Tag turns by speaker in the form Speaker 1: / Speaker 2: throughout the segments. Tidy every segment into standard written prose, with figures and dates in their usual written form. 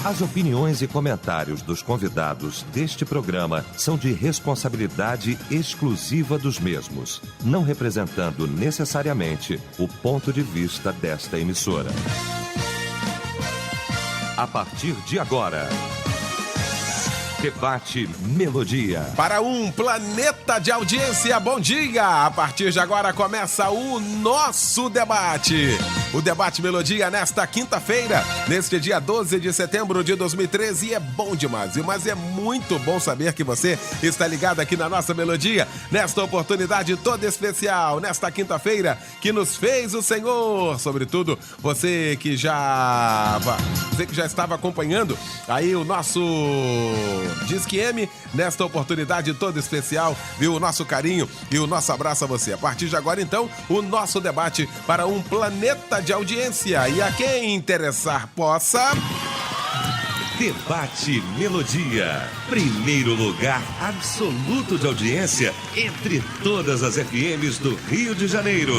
Speaker 1: As opiniões e comentários dos convidados deste programa são de responsabilidade exclusiva dos mesmos, não representando necessariamente o ponto de vista desta emissora. A partir de agora, Debate Melodia.
Speaker 2: Para um planeta de audiência, bom dia! A partir de agora começa o nosso debate. O Debate Melodia nesta quinta-feira, neste dia 12 de setembro de 2013. E é bom demais, mas é muito bom saber que você está ligado aqui na nossa Melodia, nesta oportunidade toda especial, nesta quinta-feira que nos fez o Senhor. Sobretudo, você que já estava acompanhando aí o nosso Disque M, nesta oportunidade toda especial, viu? O nosso carinho e o nosso abraço a você. A partir de agora, então, o nosso debate para um planeta de audiência. E a quem interessar possa...
Speaker 1: Debate Melodia. Primeiro lugar absoluto de audiência entre todas as FMs do Rio de Janeiro.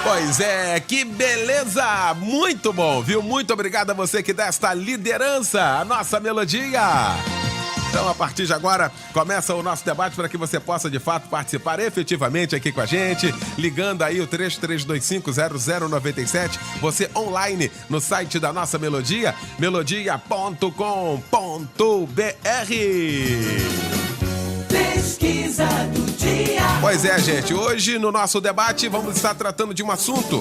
Speaker 2: Pois é, que beleza! Muito bom, viu? Muito obrigado a você que dá esta liderança, a nossa Melodia. Então, a partir de agora, começa o nosso debate para que você possa, de fato, participar efetivamente aqui com a gente, ligando aí o 33250097, você online no site da nossa Melodia, melodia.com.br.
Speaker 3: Pesquisa do dia.
Speaker 2: Pois é, gente, hoje no nosso debate vamos estar tratando de um assunto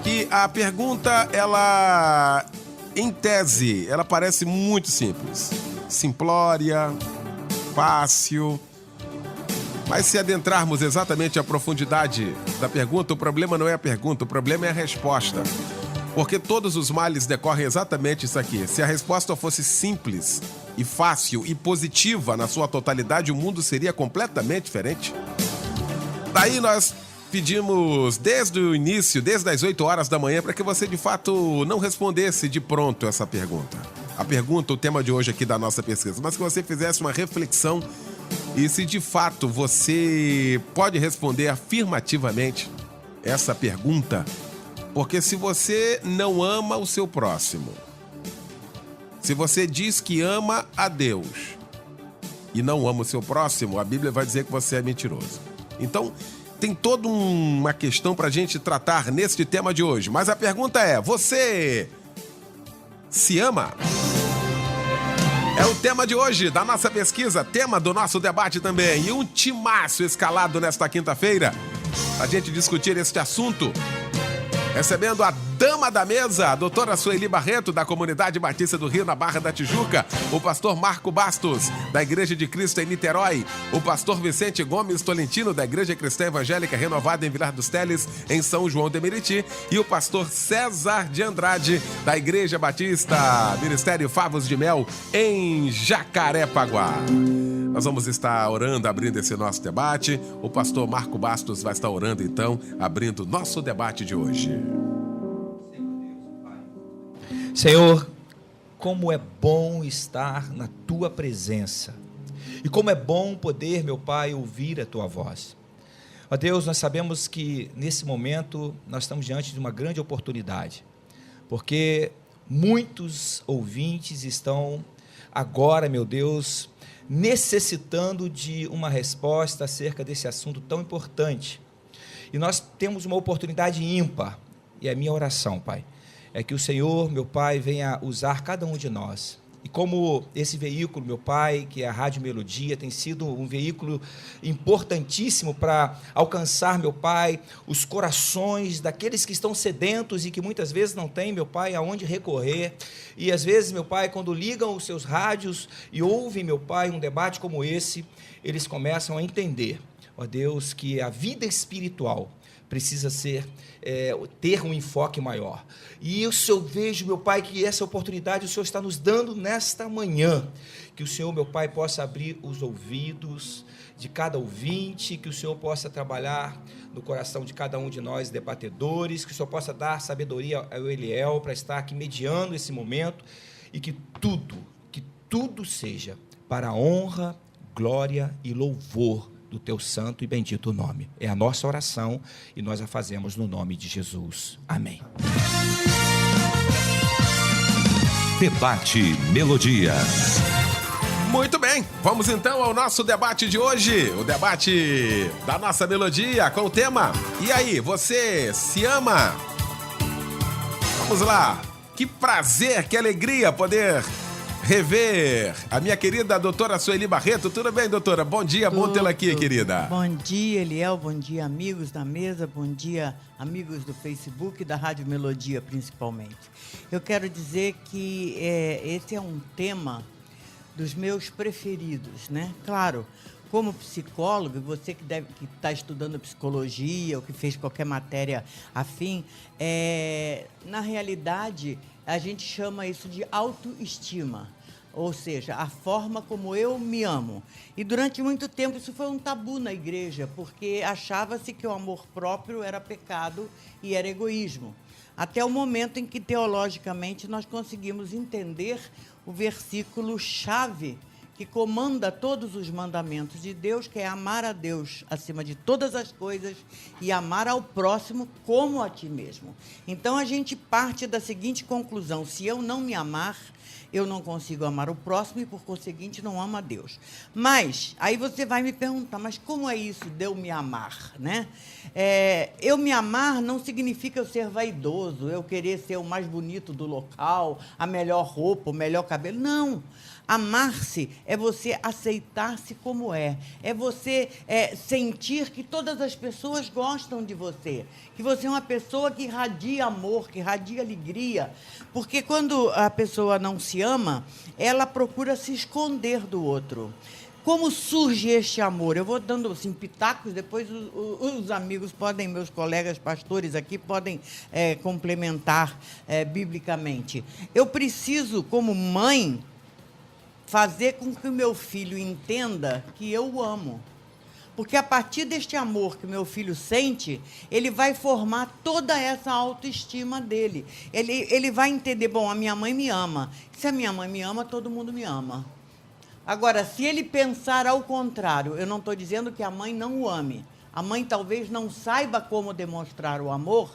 Speaker 2: que a pergunta, ela, em tese, ela parece muito simples. Simplória, fácil. Mas se adentrarmos exatamente à profundidade da pergunta, o problema não é a pergunta, o problema é a resposta. Porque todos os males decorrem exatamente isso aqui. Se a resposta fosse simples e fácil e positiva na sua totalidade, o mundo seria completamente diferente. Daí nós pedimos desde o início, desde as 8 horas da manhã, para que você de fato não respondesse de pronto essa pergunta. A pergunta, o tema de hoje aqui da nossa pesquisa, mas que você fizesse uma reflexão e se de fato você pode responder afirmativamente essa pergunta. Porque se você não ama o seu próximo, se você diz que ama a Deus e não ama o seu próximo, a Bíblia vai dizer que você é mentiroso. Então, tem toda uma questão para a gente tratar neste tema de hoje. Mas a pergunta é, você se ama? É o tema de hoje da nossa pesquisa, tema do nosso debate também. E um timaço escalado nesta quinta-feira, a gente discutir este assunto. Recebendo a dama da mesa, a doutora Sueli Barreto, da Comunidade Batista do Rio, na Barra da Tijuca, o pastor Marco Bastos, da Igreja de Cristo em Niterói, o pastor Vicente Gomes Tolentino, da Igreja Cristã Evangélica Renovada em Vilar dos Teles, em São João de Meriti, e o pastor César de Andrade, da Igreja Batista Ministério Favos de Mel, em Jacarepaguá. Nós vamos estar orando, abrindo esse nosso debate. O pastor Marco Bastos vai estar orando, então, abrindo o nosso debate de hoje.
Speaker 4: Senhor, como é bom estar na Tua presença. E como é bom poder, meu Pai, ouvir a Tua voz. Ó Deus, nós sabemos que nesse momento nós estamos diante de uma grande oportunidade. Porque muitos ouvintes estão agora, meu Deus, necessitando de uma resposta acerca desse assunto tão importante. E nós temos uma oportunidade ímpar, e a minha oração, Pai, é que o Senhor, meu Pai, venha usar cada um de nós. E como esse veículo, meu Pai, que é a Rádio Melodia, tem sido um veículo importantíssimo para alcançar, meu Pai, os corações daqueles que estão sedentos e que muitas vezes não têm, meu Pai, aonde recorrer. E às vezes, meu Pai, quando ligam os seus rádios e ouvem, meu Pai, um debate como esse, eles começam a entender, ó Deus, que a vida espiritual precisa ter um enfoque maior. E eu vejo, meu Pai, que essa oportunidade o Senhor está nos dando nesta manhã. Que o Senhor, meu Pai, possa abrir os ouvidos de cada ouvinte, que o Senhor possa trabalhar no coração de cada um de nós, debatedores, que o Senhor possa dar sabedoria ao Eliel para estar aqui mediando esse momento e que tudo seja para a honra, glória e louvor do teu santo e bendito nome. É a nossa oração e nós a fazemos no nome de Jesus. Amém.
Speaker 1: Debate Melodia.
Speaker 2: Muito bem, vamos então ao nosso debate de hoje. O debate da nossa melodia com o tema: e aí, você se ama? Vamos lá. Que prazer, que alegria poder rever a minha querida doutora Sueli Barreto. Tudo bem, doutora? Bom dia, bom tê-la aqui, querida.
Speaker 5: Bom dia, Eliel. Bom dia, amigos da mesa. Bom dia, amigos do Facebook e da Rádio Melodia, principalmente. Eu quero dizer que esse é um tema dos meus preferidos, né? Claro, como psicólogo, você que está estudando psicologia ou que fez qualquer matéria afim, na realidade, a gente chama isso de autoestima, ou seja, a forma como eu me amo. E durante muito tempo isso foi um tabu na igreja, porque achava-se que o amor próprio era pecado e era egoísmo. Até o momento em que, teologicamente, nós conseguimos entender o versículo-chave que comanda todos os mandamentos de Deus, que é amar a Deus acima de todas as coisas e amar ao próximo como a ti mesmo. Então, a gente parte da seguinte conclusão: se eu não me amar, eu não consigo amar o próximo e, por conseguinte, não amo a Deus. Mas, aí você vai me perguntar, mas como é isso de eu me amar, né? Eu me amar não significa eu ser vaidoso, eu querer ser o mais bonito do local, a melhor roupa, o melhor cabelo. Não. Amar-se é você aceitar-se como é você sentir que todas as pessoas gostam de você, que você é uma pessoa que irradia amor, que irradia alegria, porque quando a pessoa não se ama, ela procura se esconder do outro. Como surge este amor? Eu vou dando assim, pitacos, depois os amigos podem, meus colegas pastores aqui, podem complementar biblicamente. Eu preciso, como mãe, fazer com que o meu filho entenda que eu o amo. Porque a partir deste amor que o meu filho sente, ele vai formar toda essa autoestima dele. Ele vai entender, bom, a minha mãe me ama. Se a minha mãe me ama, todo mundo me ama. Agora, se ele pensar ao contrário, eu não estou dizendo que a mãe não o ame. A mãe talvez não saiba como demonstrar o amor.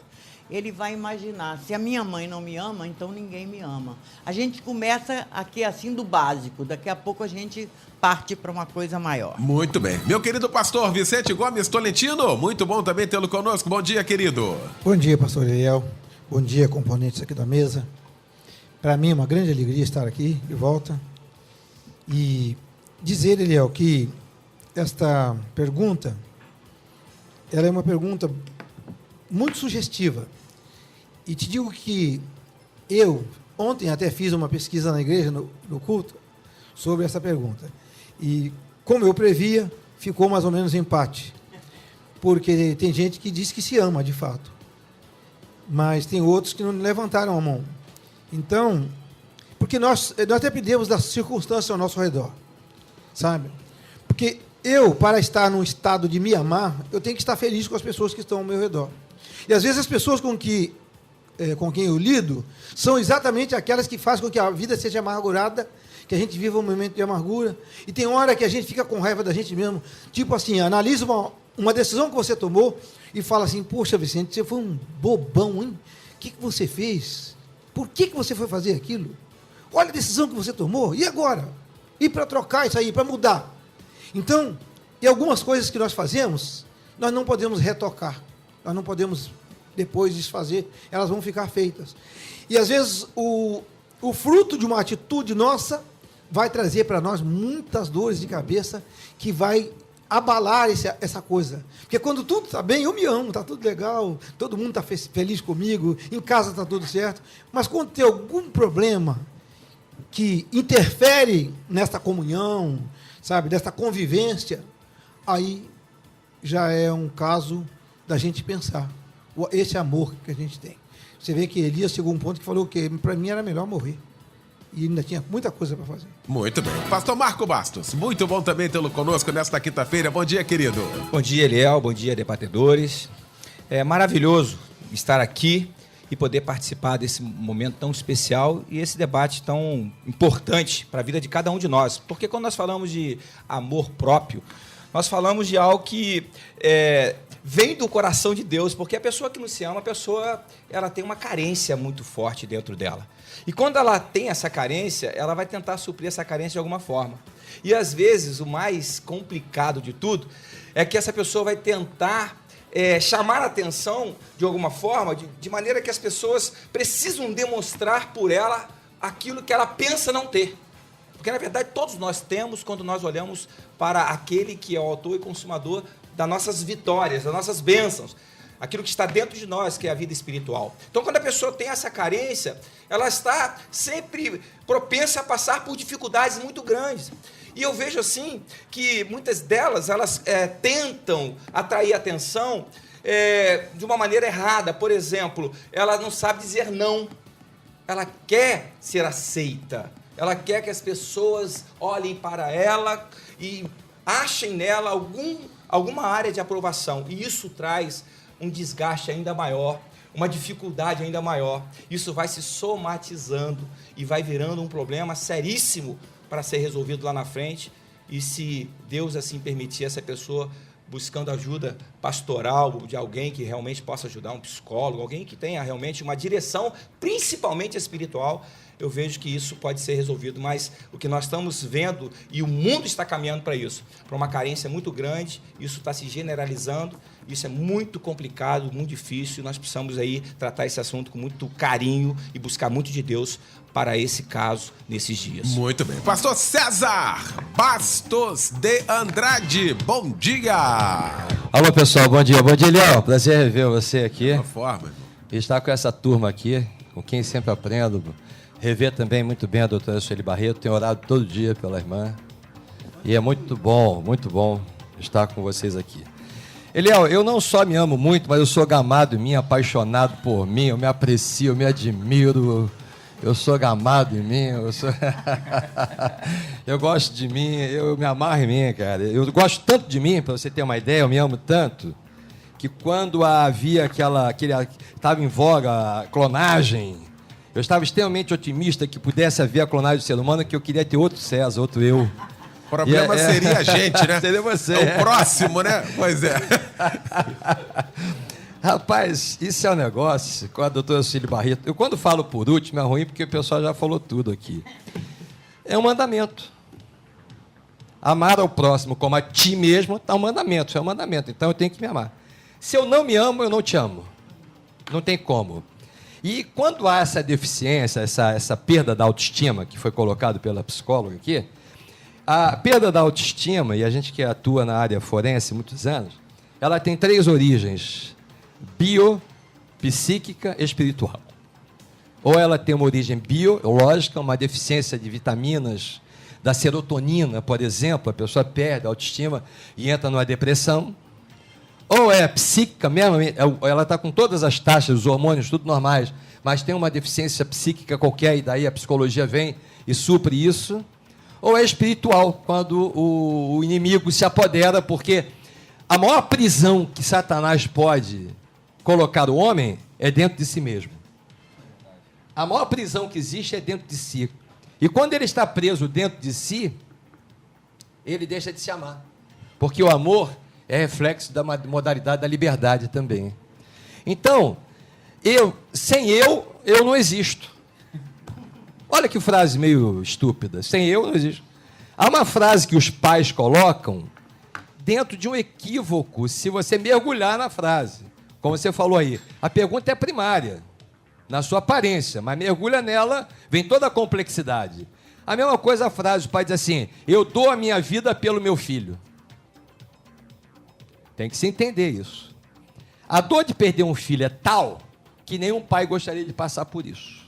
Speaker 5: Ele vai imaginar, se a minha mãe não me ama, então ninguém me ama. A gente começa aqui assim do básico, daqui a pouco a gente parte para uma coisa maior.
Speaker 2: Muito bem. Meu querido pastor Vicente Gomes Tolentino, muito bom também tê-lo conosco. Bom dia, querido.
Speaker 6: Bom dia, pastor Eliel. Bom dia, componentes aqui da mesa. Para mim é uma grande alegria estar aqui de volta e dizer, Eliel, que esta pergunta, ela é uma pergunta muito sugestiva. E te digo que eu, ontem até fiz uma pesquisa na igreja, no culto, sobre essa pergunta. E, como eu previa, ficou mais ou menos empate. Porque tem gente que diz que se ama, de fato. Mas tem outros que não levantaram a mão. Então, porque nós dependemos das circunstâncias ao nosso redor. Sabe? Porque eu, para estar num estado de me amar, eu tenho que estar feliz com as pessoas que estão ao meu redor. E às vezes as pessoas com quem eu lido são exatamente aquelas que fazem com que a vida seja amargurada, que a gente viva um momento de amargura. E tem hora que a gente fica com raiva da gente mesmo. Tipo assim, analisa uma decisão que você tomou e fala assim: poxa, Vicente, você foi um bobão, hein? O que você fez? Por que você foi fazer aquilo? Olha a decisão que você tomou. E agora? E para trocar isso aí, para mudar? Então, e algumas coisas que nós fazemos, nós não podemos retocar. Nós não podemos depois desfazer, elas vão ficar feitas. E, às vezes, o fruto de uma atitude nossa vai trazer para nós muitas dores de cabeça que vai abalar essa coisa. Porque quando tudo está bem, eu me amo, está tudo legal, todo mundo está feliz comigo, em casa está tudo certo. Mas quando tem algum problema que interfere nessa comunhão, sabe, dessa convivência, aí já é um caso da gente pensar esse amor que a gente tem. Você vê que Elias chegou a um ponto que falou que para mim era melhor morrer. E ainda tinha muita coisa para fazer.
Speaker 2: Muito bem. Pastor Marco Bastos, muito bom também tê-lo conosco nesta quinta-feira. Bom dia, querido.
Speaker 4: Bom dia, Eliel. Bom dia, debatedores. É maravilhoso estar aqui e poder participar desse momento tão especial e esse debate tão importante para a vida de cada um de nós. Porque quando nós falamos de amor próprio, nós falamos de algo que vem do coração de Deus, porque a pessoa que não se ama, ela tem uma carência muito forte dentro dela. E quando ela tem essa carência, ela vai tentar suprir essa carência de alguma forma. E às vezes o mais complicado de tudo é que essa pessoa vai tentar chamar a atenção de alguma forma, de maneira que as pessoas precisam demonstrar por ela aquilo que ela pensa não ter. Porque, na verdade, todos nós temos quando nós olhamos para aquele que é o autor e consumador das nossas vitórias, das nossas bênçãos, aquilo que está dentro de nós, que é a vida espiritual. Então, quando a pessoa tem essa carência, ela está sempre propensa a passar por dificuldades muito grandes. E eu vejo assim que muitas delas, elas tentam atrair atenção de uma maneira errada. Por exemplo, ela não sabe dizer não. Ela quer ser aceita. Ela quer que as pessoas olhem para ela e achem nela alguma área de aprovação. E isso traz um desgaste ainda maior, uma dificuldade ainda maior. Isso vai se somatizando e vai virando um problema seríssimo para ser resolvido lá na frente. E se Deus assim permitir, essa pessoa buscando ajuda pastoral de alguém que realmente possa ajudar, um psicólogo, alguém que tenha realmente uma direção, principalmente espiritual, eu vejo que isso pode ser resolvido. Mas o que nós estamos vendo, e o mundo está caminhando para isso, para uma carência muito grande, isso está se generalizando, isso é muito complicado, muito difícil, e nós precisamos aí tratar esse assunto com muito carinho e buscar muito de Deus para esse caso nesses dias.
Speaker 2: Muito bem. Pastor César Bastos de Andrade, bom dia!
Speaker 7: Alô, pessoal, bom dia, Léo. Prazer rever você aqui.
Speaker 2: De uma forma, irmão.
Speaker 7: E estar com essa turma aqui, com quem sempre aprendo. Rever também muito bem a doutora Sueli Barreto, tenho orado todo dia pela irmã. E é muito bom estar com vocês aqui. Eliel, eu não só me amo muito, mas eu sou gamado em mim, apaixonado por mim, eu me aprecio, eu me admiro, eu sou gamado em mim, eu gosto de mim, eu me amarro em mim, cara. Eu gosto tanto de mim, para você ter uma ideia, eu me amo tanto, que quando havia estava em voga a clonagem, eu estava extremamente otimista que pudesse haver a clonagem do ser humano, que eu queria ter outro César, outro eu.
Speaker 2: O problema seria a gente, né?
Speaker 7: Seria você.
Speaker 2: É o próximo, né? Pois é.
Speaker 7: Rapaz, isso é um negócio com a doutora Sueli Barreto. Eu, quando falo por último, é ruim porque o pessoal já falou tudo aqui. É um mandamento. Amar ao próximo como a ti mesmo é um mandamento. Então eu tenho que me amar. Se eu não me amo, eu não te amo. Não tem como. E quando há essa deficiência, essa perda da autoestima, que foi colocado pela psicóloga aqui, a perda da autoestima, e a gente que atua na área forense há muitos anos, ela tem 3 origens: bio, psíquica e espiritual. Ou ela tem uma origem biológica, uma deficiência de vitaminas, da serotonina, por exemplo, a pessoa perde a autoestima e entra numa depressão. Ou é psíquica mesmo, ela está com todas as taxas, os hormônios, tudo normais, mas tem uma deficiência psíquica qualquer, e daí a psicologia vem e supre isso. Ou é espiritual, quando o inimigo se apodera, porque a maior prisão que Satanás pode colocar o homem é dentro de si mesmo. A maior prisão que existe é dentro de si. E quando ele está preso dentro de si, ele deixa de se amar. Porque o amor é reflexo da modalidade da liberdade também. Então, sem eu não existo. Olha que frase meio estúpida. Sem eu não existo. Há uma frase que os pais colocam dentro de um equívoco, se você mergulhar na frase. Como você falou aí, a pergunta é primária, na sua aparência, mas mergulha nela, vem toda a complexidade. A mesma coisa a frase, o pai diz assim: eu dou a minha vida pelo meu filho. Tem que se entender isso. A dor de perder um filho é tal que nenhum pai gostaria de passar por isso.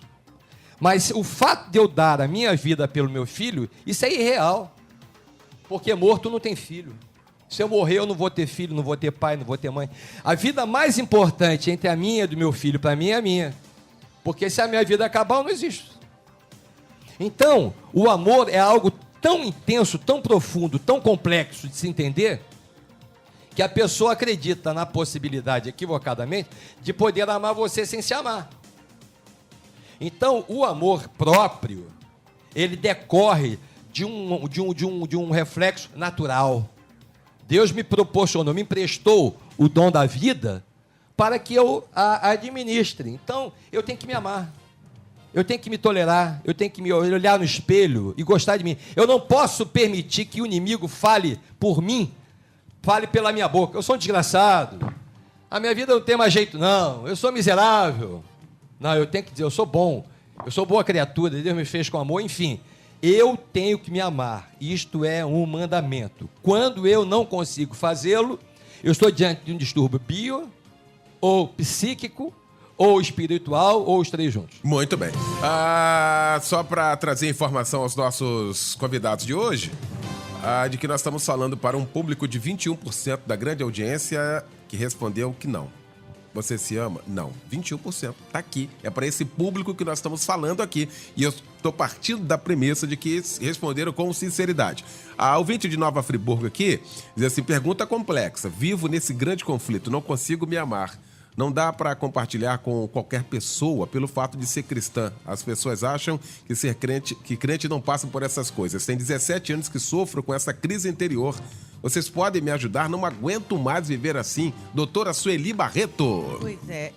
Speaker 7: Mas o fato de eu dar a minha vida pelo meu filho, isso é irreal. Porque morto não tem filho. Se eu morrer, eu não vou ter filho, não vou ter pai, não vou ter mãe. A vida mais importante entre a minha e do meu filho, para mim, é a minha. Porque se a minha vida acabar, eu não existo. Então, o amor é algo tão intenso, tão profundo, tão complexo de se entender, que a pessoa acredita na possibilidade, equivocadamente, de poder amar você sem se amar. Então, o amor próprio, ele decorre de um reflexo natural. Deus me proporcionou, me emprestou o dom da vida para que eu a administre. Então, eu tenho que me amar. Eu tenho que me tolerar, eu tenho que me olhar no espelho e gostar de mim. Eu não posso permitir que o inimigo fale por mim, fale pela minha boca. Eu sou um desgraçado, a minha vida não tem mais jeito não, eu sou miserável. Não, eu tenho que dizer, eu sou bom, eu sou boa criatura, Deus me fez com amor, enfim. Eu tenho que me amar, isto é um mandamento. Quando eu não consigo fazê-lo, eu estou diante de um distúrbio bio ou psíquico, ou espiritual, ou os três juntos.
Speaker 2: Muito bem. Só para trazer informação aos nossos convidados de hoje, de que nós estamos falando para um público de 21% da grande audiência que respondeu que não. Você se ama? Não. 21%. Está aqui. É para esse público que nós estamos falando aqui. E eu estou partindo da premissa de que responderam com sinceridade. A ouvinte de Nova Friburgo aqui diz assim, pergunta complexa. Vivo nesse grande conflito, não consigo me amar. Não dá para compartilhar com qualquer pessoa pelo fato de ser cristã. As pessoas acham que crente não passa por essas coisas. Tem 17 anos que sofro com essa crise interior. Vocês podem me ajudar? Não aguento mais viver assim. Doutora Sueli Barreto.
Speaker 5: Pois é,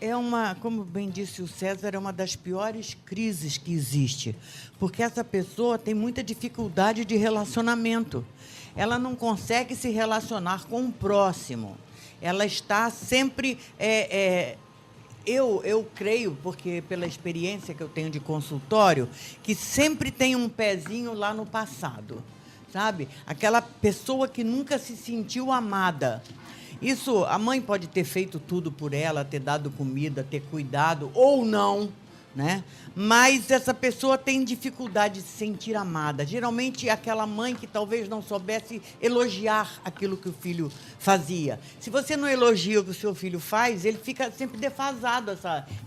Speaker 5: como bem disse o César, é uma das piores crises que existe. Porque essa pessoa tem muita dificuldade de relacionamento. Ela não consegue se relacionar com o próximo. Ela está sempre... Eu creio, porque pela experiência que eu tenho de consultório, que sempre tem um pezinho lá no passado, sabe? Aquela pessoa que nunca se sentiu amada. Isso, a mãe pode ter feito tudo por ela, ter dado comida, ter cuidado, ou não, né? Mas essa pessoa tem dificuldade de se sentir amada. Geralmente é aquela mãe que talvez não soubesse elogiar aquilo que o filho fazia. Se você não elogia o que o seu filho faz, ele fica sempre defasado,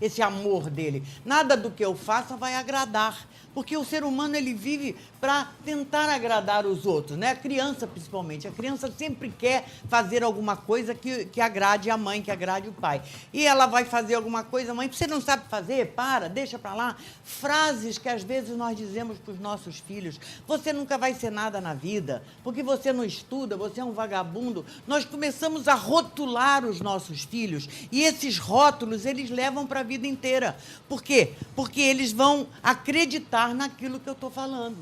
Speaker 5: esse amor dele. Nada do que eu faça vai agradar, porque o ser humano ele vive para tentar agradar os outros, né? A criança, principalmente. A criança sempre quer fazer alguma coisa que agrade a mãe, que agrade o pai. E ela vai fazer alguma coisa, mãe, você não sabe fazer? Para, deixa para lá. Frases que às vezes nós dizemos para os nossos filhos: você nunca vai ser nada na vida, porque você não estuda, você é um vagabundo. Nós começamos a rotular os nossos filhos e esses rótulos eles levam para a vida inteira. Por quê? Porque eles vão acreditar naquilo que eu estou falando.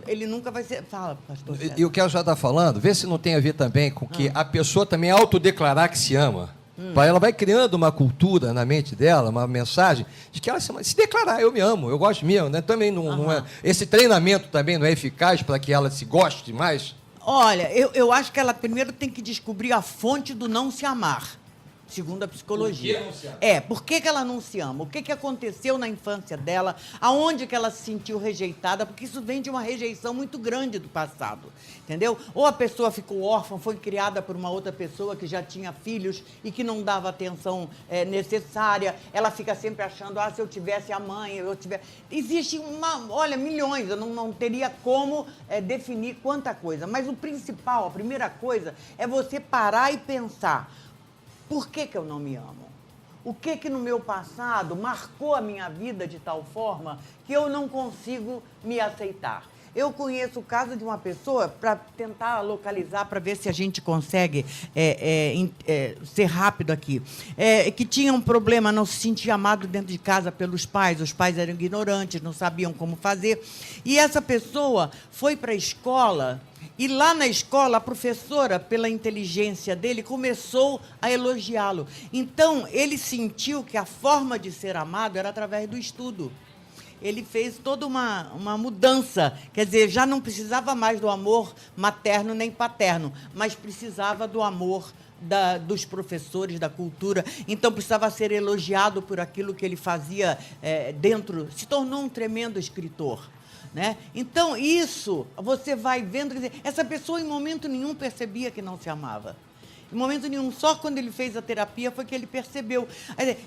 Speaker 5: Ele nunca vai ser... Fala, pastor César.
Speaker 7: E o que ela já está falando, vê se não tem a ver também com que a pessoa também autodeclarar que se ama. Ela vai criando uma cultura na mente dela, uma mensagem, de que ela se declarar, eu me amo, eu gosto de mim, né? Também não é, esse treinamento também não é eficaz para que ela se goste mais?
Speaker 5: Olha, eu acho que ela primeiro tem que descobrir a fonte do não se amar, segundo a psicologia.
Speaker 7: Por que não se ama?
Speaker 5: Por que ela não se ama? O que aconteceu na infância dela? Aonde que ela se sentiu rejeitada? Porque isso vem de uma rejeição muito grande do passado, entendeu? Ou a pessoa ficou órfã, foi criada por uma outra pessoa que já tinha filhos e que não dava atenção necessária. Ela fica sempre achando, se eu tivesse a mãe, Existe milhões, eu não teria como definir quanta coisa. Mas o principal, a primeira coisa, é você parar e pensar: por que eu não me amo? O que no meu passado marcou a minha vida de tal forma que eu não consigo me aceitar? Eu conheço o caso de uma pessoa, para tentar localizar, para ver se a gente consegue ser rápido aqui, que tinha um problema, não se sentia amado dentro de casa pelos pais, os pais eram ignorantes, não sabiam como fazer, e essa pessoa foi para a escola. E lá na escola, a professora, pela inteligência dele, começou a elogiá-lo. Então, ele sentiu que a forma de ser amado era através do estudo. Ele fez toda uma mudança. Quer dizer, já não precisava mais do amor materno nem paterno, mas precisava do amor dos professores, da cultura. Então, precisava ser elogiado por aquilo que ele fazia dentro. Se tornou um tremendo escritor. Né? Então, isso, você vai vendo, quer dizer, essa pessoa em momento nenhum percebia que não se amava. Em momento nenhum, só quando ele fez a terapia foi que ele percebeu.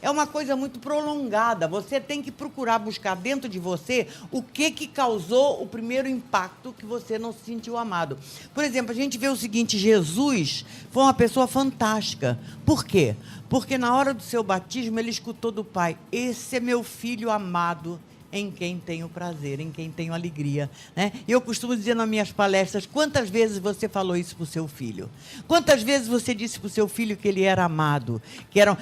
Speaker 5: É uma coisa muito prolongada, você tem que procurar buscar dentro de você o que causou o primeiro impacto que você não se sentiu amado. Por exemplo, a gente vê o seguinte: Jesus foi uma pessoa fantástica. Por quê? Porque na hora do seu batismo ele escutou do Pai: esse é meu filho amado, em quem tenho prazer, em quem tenho alegria, né? Eu costumo dizer nas minhas palestras, quantas vezes você falou isso para o seu filho? Quantas vezes você disse para o seu filho que ele era amado?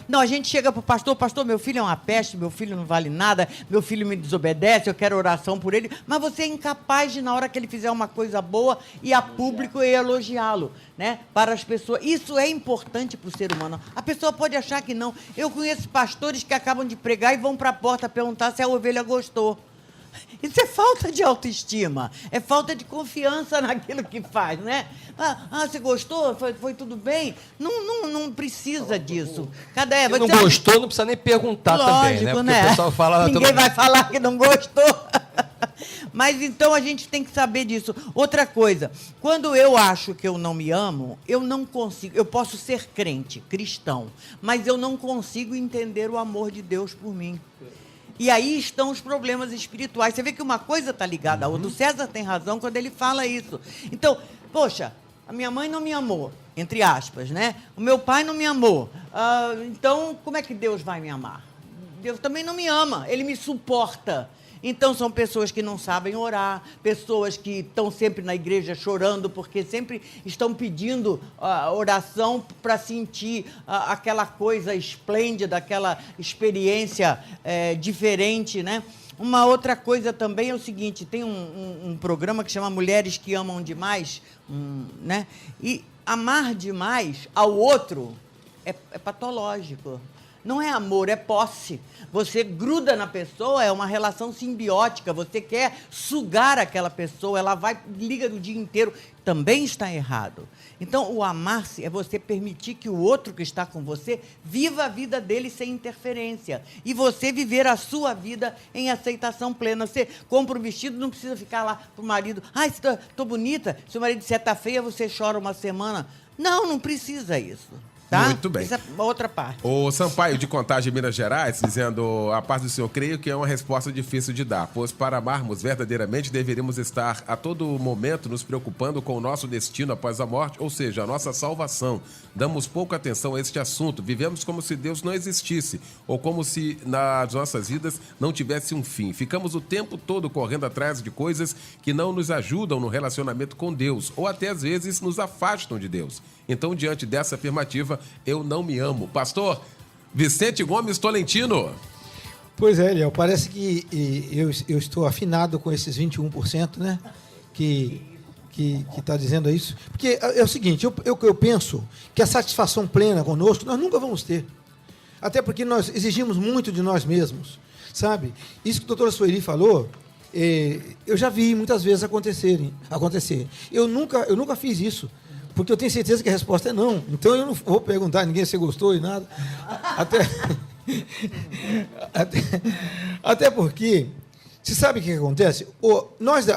Speaker 5: Não, a gente chega para o pastor, meu filho é uma peste, meu filho não vale nada, meu filho me desobedece, eu quero oração por ele, mas você é incapaz de, na hora que ele fizer uma coisa boa, ir a público e elogiá-lo, né? Para as pessoas. Isso é importante para o ser humano. A pessoa pode achar que não. Eu conheço pastores que acabam de pregar e vão para a porta perguntar se a ovelha gostou. Isso é falta de autoestima, é falta de confiança naquilo que faz, né? Você gostou? Foi tudo bem? Não precisa disso.
Speaker 7: Se não gostou, não precisa nem perguntar.
Speaker 5: Lógico,
Speaker 7: também, né? Porque
Speaker 5: né?
Speaker 7: o pessoal fala...
Speaker 5: Ninguém vai falar que não gostou. Mas então a gente tem que saber disso. Outra coisa, quando eu acho que eu não me amo, eu não consigo. Eu posso ser crente, cristão, mas eu não consigo entender o amor de Deus por mim. E aí estão os problemas espirituais. Você vê que uma coisa está ligada à outra. O César tem razão quando ele fala isso. Então, poxa, a minha mãe não me amou, entre aspas, né? O meu pai não me amou. Então, como é que Deus vai me amar? Deus também não me ama, ele me suporta. Então, são pessoas que não sabem orar, pessoas que estão sempre na igreja chorando, porque sempre estão pedindo oração para sentir aquela coisa esplêndida, aquela experiência diferente, né? Uma outra coisa também é o seguinte, tem um programa que chama Mulheres que Amam Demais, né? E amar demais ao outro é patológico. Não é amor, é posse. Você gruda na pessoa, é uma relação simbiótica. Você quer sugar aquela pessoa, ela liga o dia inteiro. Também está errado. Então, o amar-se é você permitir que o outro que está com você viva a vida dele sem interferência. E você viver a sua vida em aceitação plena. Você compra um vestido, não precisa ficar lá para o marido. Estou bonita. Se o marido disser está feia, você chora uma semana. Não precisa isso. Tá?
Speaker 2: Muito bem.
Speaker 5: Essa é outra parte.
Speaker 2: O Sampaio de Contagem, Minas Gerais, dizendo: a paz do Senhor, creio que é uma resposta difícil de dar, pois para amarmos verdadeiramente deveríamos estar a todo momento nos preocupando com o nosso destino após a morte, ou seja, a nossa salvação. Damos pouca atenção a este assunto, vivemos como se Deus não existisse, ou como se nas nossas vidas não tivesse um fim. Ficamos o tempo todo correndo atrás de coisas que não nos ajudam no relacionamento com Deus, ou até às vezes nos afastam de Deus. Então, diante dessa afirmativa, eu não me amo. Pastor Vicente Gomes Tolentino.
Speaker 6: Pois é, Eliel, parece que eu estou afinado com esses 21%, né? Que está dizendo isso. Porque é o seguinte, eu penso que a satisfação plena conosco nós nunca vamos ter. Até porque nós exigimos muito de nós mesmos, sabe? Isso que a doutora Sueli falou, eu já vi muitas vezes acontecer. Eu nunca fiz isso. Porque eu tenho certeza que a resposta é não. Então eu não vou perguntar a ninguém se gostou e nada. Até porque, você sabe o que acontece?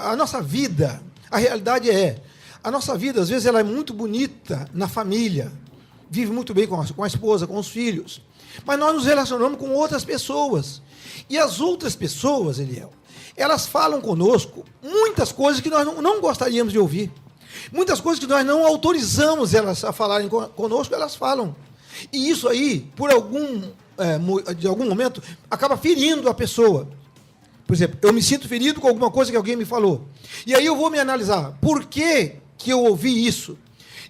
Speaker 6: A nossa vida, a realidade a nossa vida, às vezes, ela é muito bonita na família. Vive muito bem com a esposa, com os filhos. Mas nós nos relacionamos com outras pessoas. E as outras pessoas, Eliel, elas falam conosco muitas coisas que nós não gostaríamos de ouvir. Muitas coisas que nós não autorizamos elas a falarem conosco, elas falam. E isso aí, de algum momento, acaba ferindo a pessoa. Por exemplo, eu me sinto ferido com alguma coisa que alguém me falou. E aí eu vou me analisar. Por que eu ouvi isso?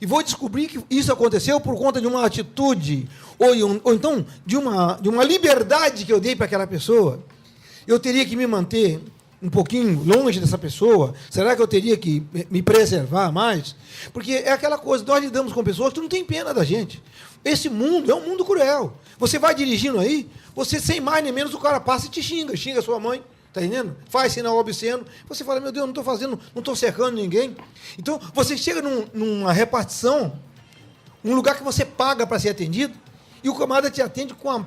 Speaker 6: E vou descobrir que isso aconteceu por conta de uma atitude, ou então de uma liberdade que eu dei para aquela pessoa. Eu teria que me manter um pouquinho longe dessa pessoa? Será que eu teria que me preservar mais? Porque é aquela coisa, nós lidamos com pessoas que não têm pena da gente. Esse mundo é um mundo cruel. Você vai dirigindo aí, você sem mais nem menos, o cara passa e te xinga sua mãe, tá entendendo? Faz sinal obsceno, você fala, meu Deus, não estou cercando ninguém. Então, você chega numa repartição, um lugar que você paga para ser atendido, e o camarada te atende com a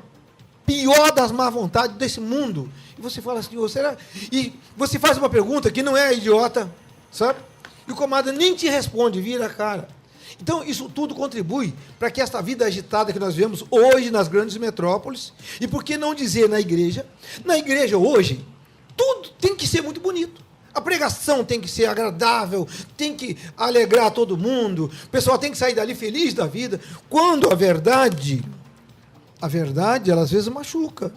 Speaker 6: pior das má vontades desse mundo. E você fala assim, será? E você faz uma pergunta que não é idiota, sabe? E o camarada nem te responde, vira a cara. Então, isso tudo contribui para que esta vida agitada que nós vemos hoje nas grandes metrópoles, e por que não dizer na igreja hoje, tudo tem que ser muito bonito. A pregação tem que ser agradável, tem que alegrar todo mundo, o pessoal tem que sair dali feliz da vida, quando a verdade, ela às vezes machuca.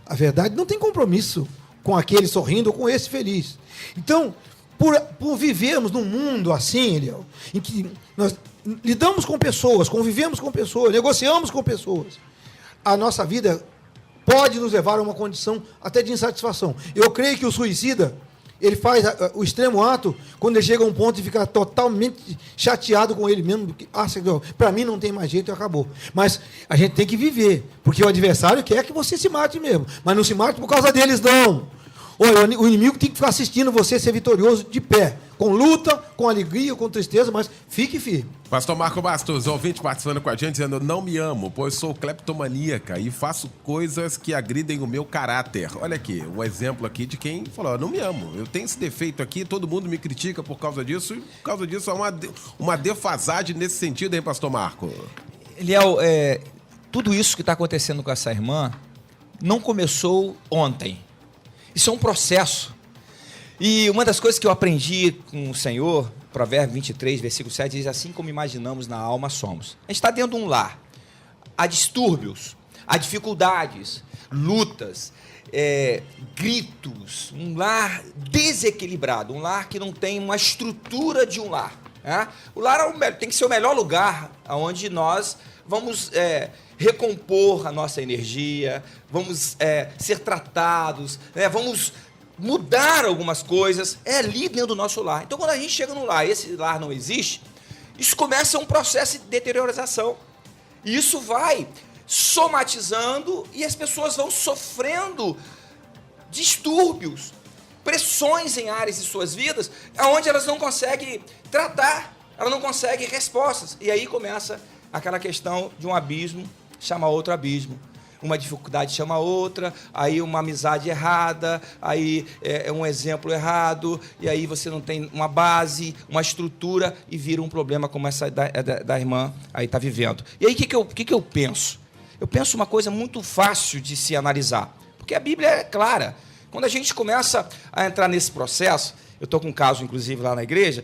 Speaker 6: A verdade não tem compromisso com aquele sorrindo ou com esse feliz. Então, por vivermos num mundo assim, Eliel, em que nós lidamos com pessoas, convivemos com pessoas, negociamos com pessoas, a nossa vida pode nos levar a uma condição até de insatisfação. Eu creio que o suicida, ele faz o extremo ato quando ele chega a um ponto de ficar totalmente chateado com ele mesmo. Para mim não tem mais jeito e acabou. Mas a gente tem que viver, porque o adversário quer que você se mate mesmo. Mas não se mate por causa deles, não. Olha, o inimigo tem que ficar assistindo você ser vitorioso de pé, com luta, com alegria, com tristeza, mas fique firme.
Speaker 2: Pastor Marco Bastos, ouvinte participando com a gente, dizendo: não me amo, pois sou cleptomaníaca e faço coisas que agridem o meu caráter. Olha aqui, um exemplo aqui de quem falou: não me amo, eu tenho esse defeito aqui, todo mundo me critica por causa disso, e por causa disso há uma defasagem nesse sentido, hein, Pastor Marco?
Speaker 4: Eliel, tudo isso que está acontecendo com essa irmã não começou ontem. Isso é um processo. E uma das coisas que eu aprendi com o Senhor, Provérbio 23, versículo 7, diz: assim como imaginamos na alma somos. A gente está dentro de um lar. Há distúrbios, há dificuldades, lutas, gritos, um lar desequilibrado, um lar que não tem uma estrutura de um lar. O lar tem que ser o melhor lugar onde nós vamos recompor a nossa energia, vamos ser tratados, vamos mudar algumas coisas, ali dentro do nosso lar. Então, quando a gente chega no lar e esse lar não existe, isso começa um processo de deteriorização. E isso vai somatizando e as pessoas vão sofrendo distúrbios, pressões em áreas de suas vidas, onde elas não conseguem tratar, elas não conseguem respostas. E aí começa aquela questão de um abismo chama outro abismo, uma dificuldade chama outra, aí uma amizade errada, aí é um exemplo errado, e aí você não tem uma base, uma estrutura, e vira um problema como essa da irmã aí está vivendo. E aí o que eu penso? Eu penso uma coisa muito fácil de se analisar, porque a Bíblia é clara. Quando a gente começa a entrar nesse processo, eu estou com um caso, inclusive, lá na igreja,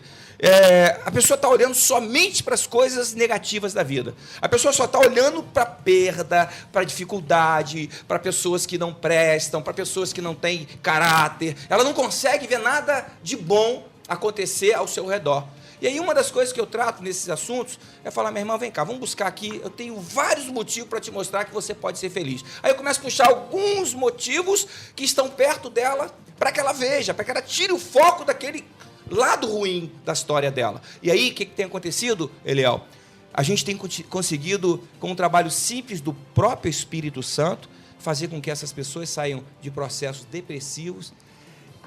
Speaker 4: a pessoa está olhando somente para as coisas negativas da vida. A pessoa só está olhando para a perda, para a dificuldade, para pessoas que não prestam, para pessoas que não têm caráter. Ela não consegue ver nada de bom acontecer ao seu redor. E aí uma das coisas que eu trato nesses assuntos é falar: minha irmã, vem cá, vamos buscar aqui, eu tenho vários motivos para te mostrar que você pode ser feliz. Aí eu começo a puxar alguns motivos que estão perto dela, para que ela veja, para que ela tire o foco daquele lado ruim da história dela. E aí, o que tem acontecido, Eliel? A gente tem conseguido, com um trabalho simples do próprio Espírito Santo, fazer com que essas pessoas saiam de processos depressivos,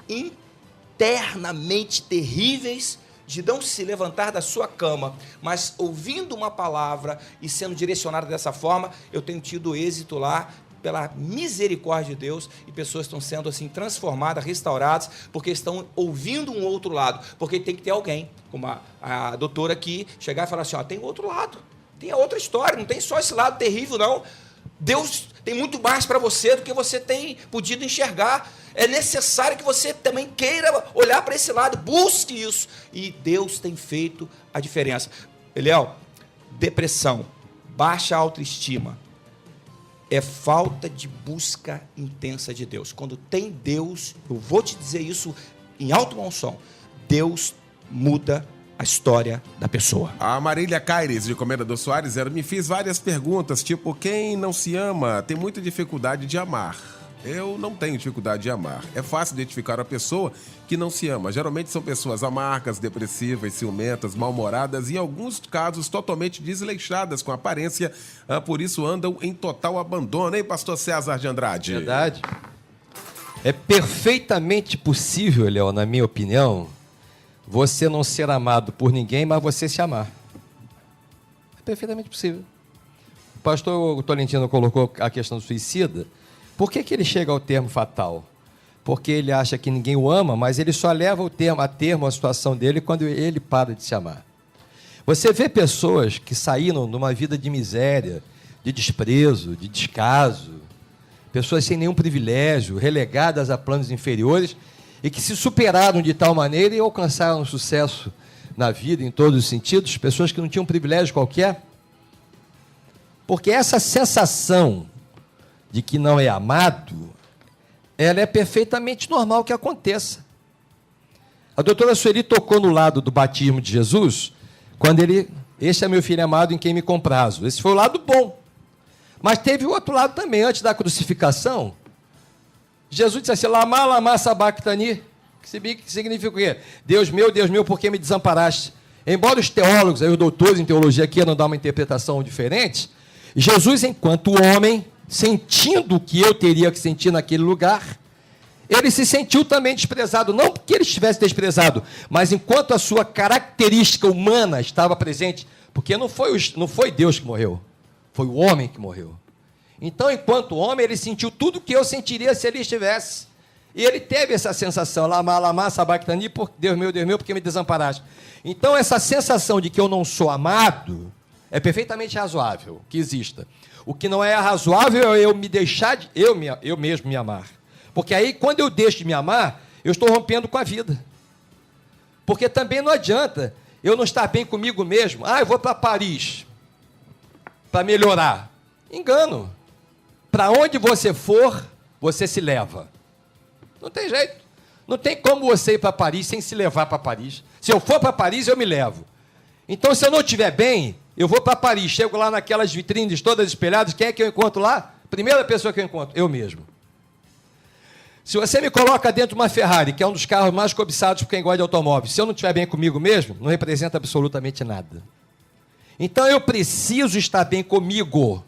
Speaker 4: internamente terríveis, de não se levantar da sua cama, mas ouvindo uma palavra e sendo direcionado dessa forma, eu tenho tido êxito lá, pela misericórdia de Deus, e pessoas estão sendo assim transformadas, restauradas, porque estão ouvindo um outro lado, porque tem que ter alguém, como a doutora aqui, chegar e falar assim: tem outro lado, tem a outra história, não tem só esse lado terrível, não. Deus tem muito mais para você do que você tem podido enxergar. É necessário que você também queira olhar para esse lado, busque isso, e Deus tem feito a diferença. Eliel, depressão, baixa autoestima, é falta de busca intensa de Deus. Quando tem Deus, eu vou te dizer isso em alto bom som, Deus muda a história da pessoa.
Speaker 2: A Marília Caires, de Comendador Soares, ela me fez várias perguntas, tipo: quem não se ama tem muita dificuldade de amar. Eu não tenho dificuldade de amar. É fácil identificar a pessoa que não se ama. Geralmente são pessoas amargas, depressivas, ciumentas, mal-humoradas e, em alguns casos, totalmente desleixadas com a aparência. Por isso andam em total abandono, hein, pastor César de Andrade?
Speaker 7: Verdade. É perfeitamente possível, Léo, na minha opinião, você não ser amado por ninguém, mas você se amar. É perfeitamente possível. O pastor Tolentino colocou a questão do suicida. Por que ele chega ao termo fatal? Porque ele acha que ninguém o ama, mas ele só leva a termo a situação dele quando ele para de se amar. Você vê pessoas que saíram de uma vida de miséria, de desprezo, de descaso, pessoas sem nenhum privilégio, relegadas a planos inferiores, e que se superaram de tal maneira e alcançaram sucesso na vida, em todos os sentidos, pessoas que não tinham privilégio qualquer. Porque essa sensação de que não é amado ela é perfeitamente normal que aconteça. A doutora Sueli tocou no lado do batismo de Jesus, quando ele, este é meu filho amado em quem me comprazo. Esse foi o lado bom. Mas teve o outro lado também, antes da crucificação. Jesus disse assim, lama, lama, sabactani, que significa o quê? Deus meu, por que me desamparaste? Embora os teólogos, os doutores em teologia queiram dar uma interpretação diferente, Jesus, enquanto homem, sentindo o que eu teria que sentir naquele lugar, ele se sentiu também desprezado, não porque ele estivesse desprezado, mas enquanto a sua característica humana estava presente, porque não foi Deus que morreu, foi o homem que morreu. Então, enquanto homem, ele sentiu tudo o que eu sentiria se ele estivesse. E ele teve essa sensação, lama, lama, sabactani, Deus meu, por que me desamparaste? Então, essa sensação de que eu não sou amado é perfeitamente razoável que exista. O que não é razoável é eu me deixar eu mesmo me amar. Porque aí, quando eu deixo de me amar, eu estou rompendo com a vida. Porque também não adianta eu não estar bem comigo mesmo. Eu vou para Paris para melhorar. Engano. Para onde você for, você se leva. Não tem jeito. Não tem como você ir para Paris sem se levar para Paris. Se eu for para Paris, eu me levo. Então, se eu não estiver bem, eu vou para Paris, chego lá naquelas vitrines todas espelhadas, quem é que eu encontro lá? Primeira pessoa que eu encontro, eu mesmo. Se você me coloca dentro de uma Ferrari, que é um dos carros mais cobiçados por quem gosta de automóvel, se eu não estiver bem comigo mesmo, não representa absolutamente nada. Então, eu preciso estar bem comigo,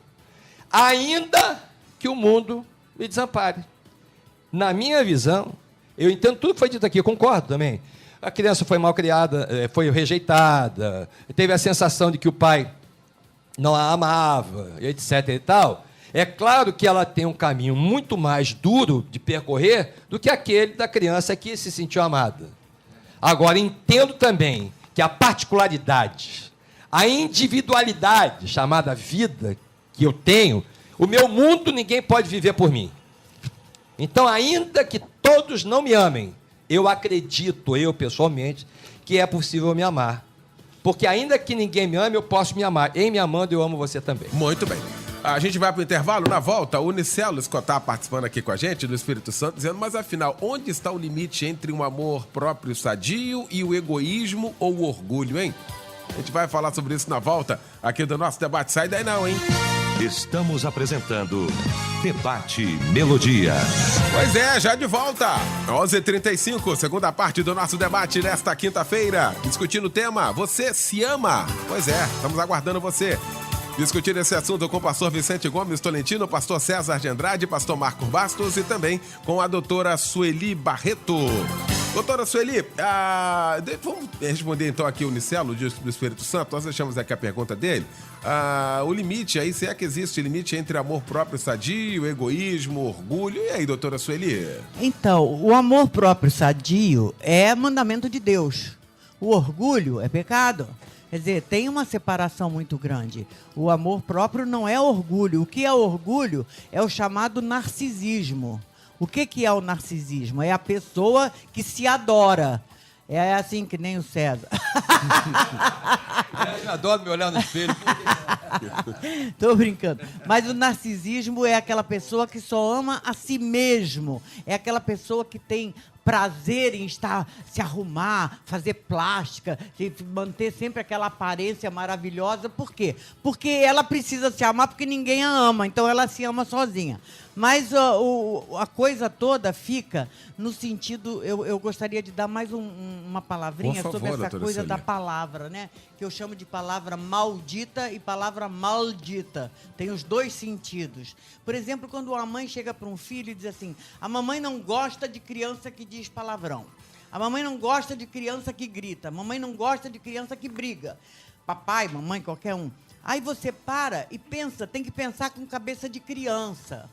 Speaker 7: ainda que o mundo me desampare. Na minha visão, eu entendo tudo que foi dito aqui, eu concordo também. A criança foi mal criada, foi rejeitada, teve a sensação de que o pai não a amava, etc. e tal. É claro que ela tem um caminho muito mais duro de percorrer do que aquele da criança que se sentiu amada. Agora, entendo também que a particularidade, a individualidade chamada vida que eu tenho, o meu mundo ninguém pode viver por mim. Então, ainda que todos não me amem, eu acredito, eu pessoalmente, que é possível me amar. Porque ainda que ninguém me ame, eu posso me amar. Em me amando, eu amo você também.
Speaker 2: Muito bem. A gente vai para o intervalo. Na volta, o Unicelo está participando aqui com a gente, do Espírito Santo, dizendo, mas afinal, onde está o limite entre um amor próprio sadio e o egoísmo ou o orgulho, hein? A gente vai falar sobre isso na volta aqui do nosso debate. Sai daí não, hein?
Speaker 1: Estamos apresentando Debate Melodia.
Speaker 2: Pois é, já de volta. 11h35, segunda parte do nosso debate nesta quinta-feira. Discutindo o tema, você se ama? Pois é, estamos aguardando você. Discutir esse assunto com o pastor Vicente Gomes Tolentino, pastor César de Andrade, pastor Marco Bastos e também com a doutora Sueli Barreto. Doutora Sueli, vamos responder então aqui o Unicelo do Espírito Santo. Nós deixamos aqui a pergunta dele. O limite aí, se é que existe limite entre amor próprio sadio, egoísmo, orgulho. E aí, doutora Sueli?
Speaker 5: Então, o amor próprio sadio é mandamento de Deus. O orgulho é pecado. Quer dizer, tem uma separação muito grande. O amor próprio não é orgulho. O que é orgulho é o chamado narcisismo. O que é o narcisismo? É a pessoa que se adora. É assim que nem o César.
Speaker 7: Eu adoro me olhar no espelho.
Speaker 5: Tô brincando. Mas o narcisismo é aquela pessoa que só ama a si mesmo. É aquela pessoa que tem prazer em se arrumar, fazer plástica, manter sempre aquela aparência maravilhosa. Por quê? Porque ela precisa se amar porque ninguém a ama, então ela se ama sozinha. Mas a coisa toda fica no sentido... Eu gostaria de dar mais uma palavrinha sobre essa coisa da palavra, né? Que eu chamo de palavra maldita e palavra maldita. Tem os dois sentidos. Por exemplo, quando uma mãe chega para um filho e diz assim, a mamãe não gosta de criança que diz palavrão. A mamãe não gosta de criança que grita. A mamãe não gosta de criança que briga. Papai, mamãe, qualquer um. Aí você para e pensa, tem que pensar com cabeça de criança.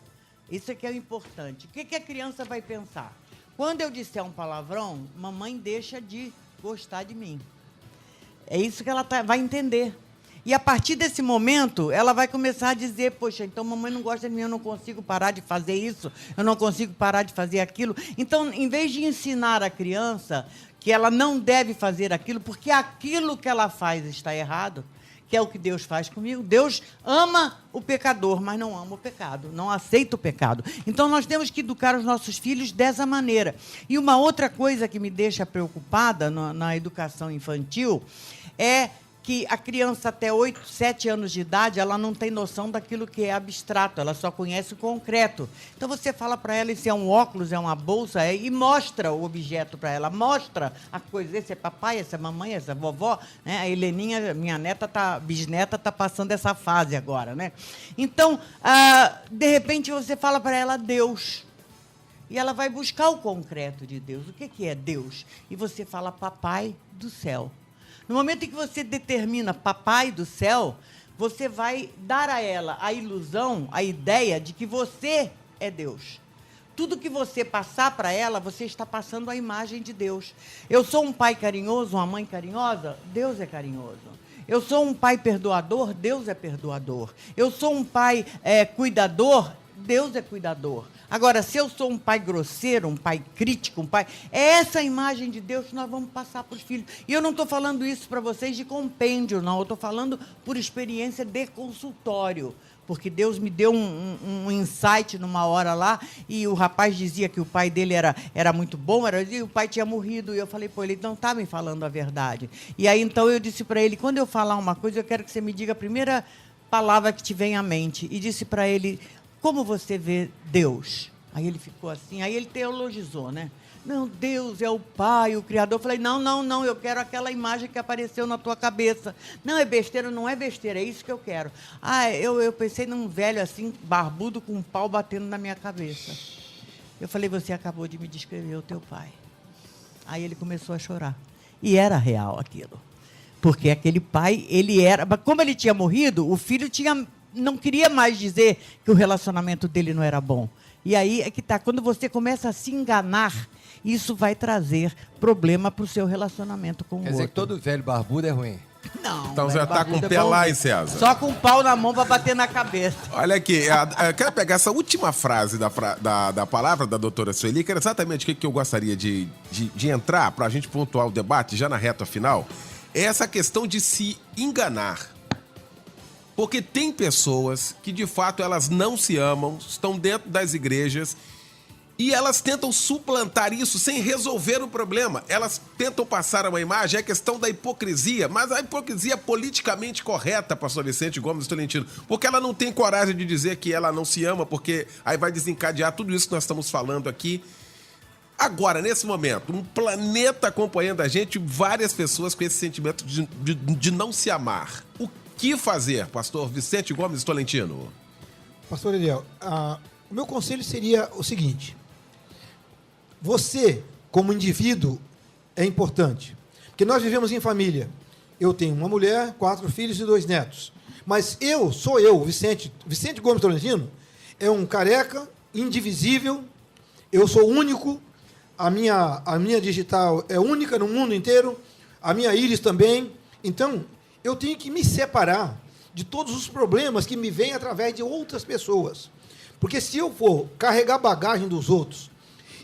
Speaker 5: Isso é que é o importante. O que a criança vai pensar? Quando eu disser um palavrão, mamãe deixa de gostar de mim. É isso que ela vai entender. E a partir desse momento, ela vai começar a dizer, poxa, então mamãe não gosta de mim, eu não consigo parar de fazer isso, eu não consigo parar de fazer aquilo. Então, em vez de ensinar a criança que ela não deve fazer aquilo, porque aquilo que ela faz está errado, que é o que Deus faz comigo. Deus ama o pecador, mas não ama o pecado, não aceita o pecado. Então, nós temos que educar os nossos filhos dessa maneira. E uma outra coisa que me deixa preocupada na educação infantil é que a criança até 8, 7 anos de idade, ela não tem noção daquilo que é abstrato, ela só conhece o concreto. Então, você fala para ela se é um óculos, é uma bolsa, e mostra o objeto para ela, mostra a coisa. Esse é papai, essa é mamãe, essa é vovó. Né? A Heleninha, minha bisneta, está passando essa fase agora. Né? Então, de repente, você fala para ela Deus. E ela vai buscar o concreto de Deus. O que é Deus? E você fala papai do céu. No momento em que você determina papai do céu, você vai dar a ela a ilusão, a ideia de que você é Deus. Tudo que você passar para ela, você está passando a imagem de Deus. Eu sou um pai carinhoso, uma mãe carinhosa, Deus é carinhoso. Eu sou um pai perdoador, Deus é perdoador. Eu sou um pai cuidador, Deus é cuidador. Agora, se eu sou um pai grosseiro, um pai crítico, é essa imagem de Deus que nós vamos passar para os filhos. E eu não estou falando isso para vocês de compêndio, não. Eu estou falando por experiência de consultório. Porque Deus me deu um insight numa hora lá, e o rapaz dizia que o pai dele era muito bom, e o pai tinha morrido. E eu falei, pô, ele não está me falando a verdade. E aí, então, eu disse para ele, quando eu falar uma coisa, eu quero que você me diga a primeira palavra que te vem à mente. E disse para ele, como você vê Deus? Aí ele ficou assim, aí ele teologizou, né? Não, Deus é o Pai, o Criador. Eu falei, não, eu quero aquela imagem que apareceu na tua cabeça. Não, é besteira, não é besteira, é isso que eu quero. Eu pensei num velho assim, barbudo, com um pau batendo na minha cabeça. Eu falei, você acabou de me descrever o teu pai. Aí ele começou a chorar. E era real aquilo. Porque aquele pai, ele era... Como ele tinha morrido, o filho não queria mais dizer que o relacionamento dele não era bom. E aí é que está, quando você começa a se enganar, isso vai trazer problema para o seu relacionamento com o outro.
Speaker 7: Quer dizer que todo velho barbudo é ruim.
Speaker 5: Não.
Speaker 2: Então já está com o
Speaker 5: é
Speaker 2: pé lá, hein, César?
Speaker 5: Só com o pau na mão para bater na cabeça.
Speaker 2: Olha aqui, eu quero pegar essa última frase da palavra da doutora Sueli, que era exatamente o que eu gostaria de entrar para a gente pontuar o debate já na reta final. É essa questão de se enganar. Porque tem pessoas que, de fato, elas não se amam, estão dentro das igrejas e elas tentam suplantar isso sem resolver o problema. Elas tentam passar uma imagem, é a questão da hipocrisia, mas a hipocrisia politicamente correta, pastor Vicente Gomes Tolentino, porque ela não tem coragem de dizer que ela não se ama, porque aí vai desencadear tudo isso que nós estamos falando aqui. Agora, nesse momento, um planeta acompanhando a gente, várias pessoas com esse sentimento de não se amar. O que fazer, pastor Vicente Gomes Tolentino?
Speaker 6: Pastor Eliel, o meu conselho seria o seguinte: você, como indivíduo, é importante. Porque nós vivemos em família. Eu tenho uma mulher, 4 filhos e 2 netos. Mas sou eu, Vicente Gomes Tolentino, é um careca, indivisível, eu sou único, a minha digital é única no mundo inteiro, a minha íris também. Então, eu tenho que me separar de todos os problemas que me vêm através de outras pessoas. Porque se eu for carregar bagagem dos outros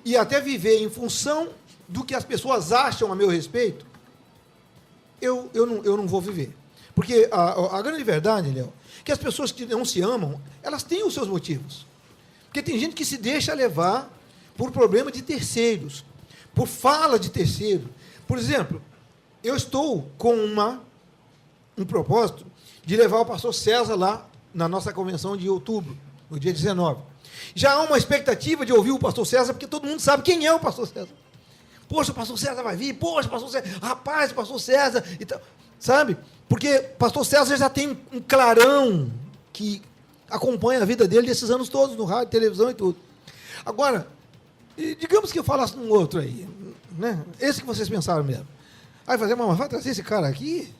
Speaker 6: e até viver em função do que as pessoas acham a meu respeito, eu não vou viver. Porque a grande verdade, Léo, que as pessoas que não se amam, elas têm os seus motivos. Porque tem gente que se deixa levar por problema de terceiros, por fala de terceiro. Por exemplo, eu estou com um propósito de levar o pastor César lá na nossa convenção de outubro, no dia 19. Já há uma expectativa de ouvir o pastor César, porque todo mundo sabe quem é o pastor César. Poxa, o pastor César vai vir, poxa, o pastor César, rapaz, o pastor César, e tal, sabe? Porque o pastor César já tem um clarão que acompanha a vida dele desses anos todos, no rádio, televisão e tudo. Agora, digamos que eu falasse num outro aí, né? Esse que vocês pensaram mesmo. Aí fazer, mas vai trazer esse cara aqui?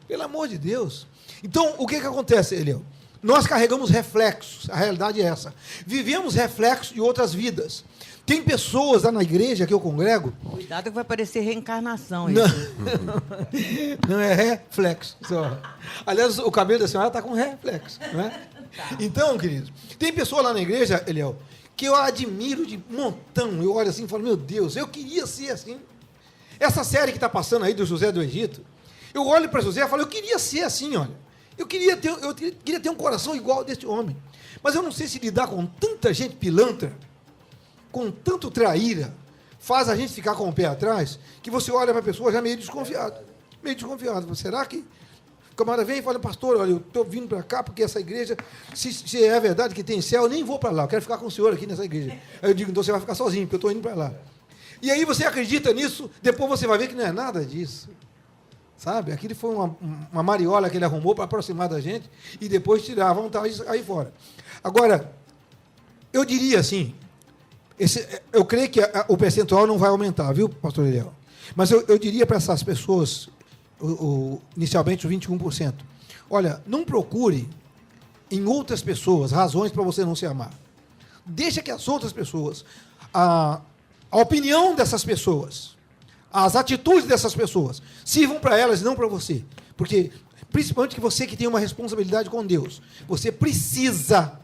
Speaker 6: Pelo amor de Deus. Então, o que acontece, Eliel? Nós carregamos reflexos, a realidade é essa. Vivemos reflexos de outras vidas. Tem pessoas lá na igreja que eu congrego...
Speaker 5: Cuidado que vai parecer reencarnação.
Speaker 6: Não, não é reflexo. Só. Aliás, o cabelo da senhora está com reflexo. Né? Então, queridos, tem pessoas lá na igreja, Eliel, que eu admiro de montão. Eu olho assim e falo, meu Deus, eu queria ser assim. Essa série que está passando aí do José do Egito, Eu olho para José e falo, eu queria ser assim, olha. Eu queria ter um coração igual ao deste homem. Mas eu não sei se lidar com tanta gente pilantra, com tanto traíra, faz a gente ficar com o pé atrás, que você olha para a pessoa já meio desconfiado. Meio desconfiado. Será que... O camarada vem e fala, pastor, olha, eu estou vindo para cá porque essa igreja, se é verdade que tem céu, eu nem vou para lá, eu quero ficar com o senhor aqui nessa igreja. Aí eu digo, então você vai ficar sozinho, porque eu estou indo para lá. E aí você acredita nisso, depois você vai ver que não é nada disso. Sabe? Aquilo foi uma mariola que ele arrumou para aproximar da gente e depois tirar a vontade aí fora. Agora, eu diria assim, eu creio que o percentual não vai aumentar, viu, pastor Eliel? Mas eu diria para essas pessoas, inicialmente os 21%, olha, não procure em outras pessoas razões para você não se amar. Deixa que as outras pessoas, a opinião dessas pessoas, as atitudes dessas pessoas sirvam para elas e não para você. Porque, principalmente que você que tem uma responsabilidade com Deus, você precisa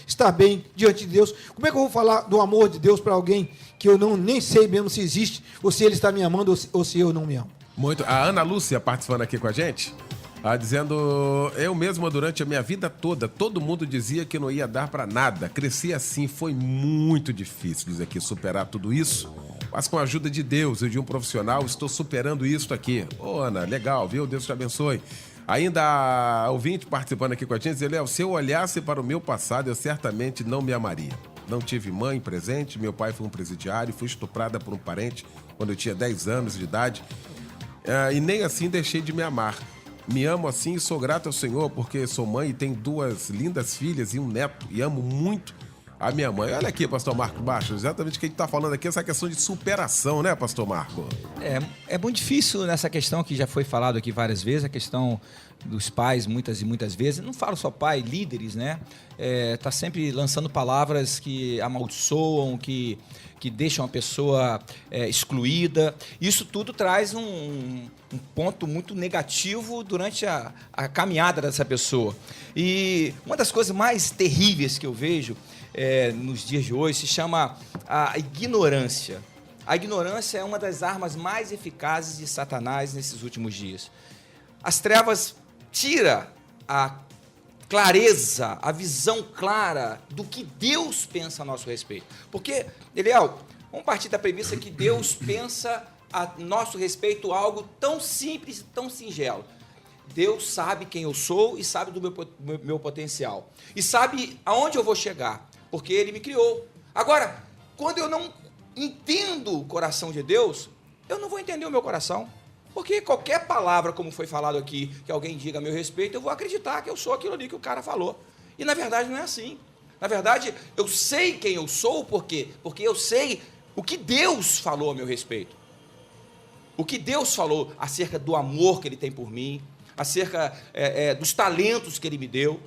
Speaker 6: estar bem diante de Deus. Como é que eu vou falar do amor de Deus para alguém que eu nem sei mesmo se existe, ou se ele está me amando, ou se eu não me amo?
Speaker 2: Muito. A Ana Lúcia participando aqui com a gente, dizendo, eu mesma durante a minha vida toda, todo mundo dizia que não ia dar para nada. Cresci assim, foi muito difícil, diz aqui, superar tudo isso. Mas com a ajuda de Deus e de um profissional, estou superando isso aqui. Ô, Ana, legal, viu? Deus te abençoe. Ainda ouvinte participando aqui com a gente, diz, Léo, se eu olhasse para o meu passado, eu certamente não me amaria. Não tive mãe presente, meu pai foi um presidiário, fui estuprada por um parente quando eu tinha 10 anos de idade. E nem assim deixei de me amar. Me amo assim e sou grato ao Senhor, porque sou mãe e tenho 2 lindas filhas e um neto, e amo muito a minha mãe. Olha aqui, pastor Marco Baixo, exatamente o que a gente está falando aqui, essa questão de superação, né, pastor Marco?
Speaker 4: É muito difícil nessa questão que já foi falado aqui várias vezes, a questão dos pais muitas e muitas vezes, não falo só pai, líderes, né? Tá sempre lançando palavras que amaldiçoam, que deixam a pessoa excluída. Isso tudo traz um ponto muito negativo durante a caminhada dessa pessoa. E uma das coisas mais terríveis que eu vejo nos dias de hoje se chama a ignorância. A ignorância é uma das armas mais eficazes de Satanás nesses últimos dias. As trevas tiram a clareza, a visão clara do que Deus pensa a nosso respeito. Porque, Eliel, vamos partir da premissa que Deus pensa a nosso respeito algo tão simples e tão singelo. Deus sabe quem eu sou e sabe do meu potencial. E sabe aonde eu vou chegar, porque Ele me criou. Agora, quando eu não entendo o coração de Deus, eu não vou entender o meu coração. Porque qualquer palavra, como foi falado aqui, que alguém diga a meu respeito, eu vou acreditar que eu sou aquilo ali que o cara falou. E, na verdade, não é assim. Na verdade, eu sei quem eu sou, por quê? Porque eu sei o que Deus falou a meu respeito. O que Deus falou acerca do amor que Ele tem por mim, acerca dos talentos que Ele me deu.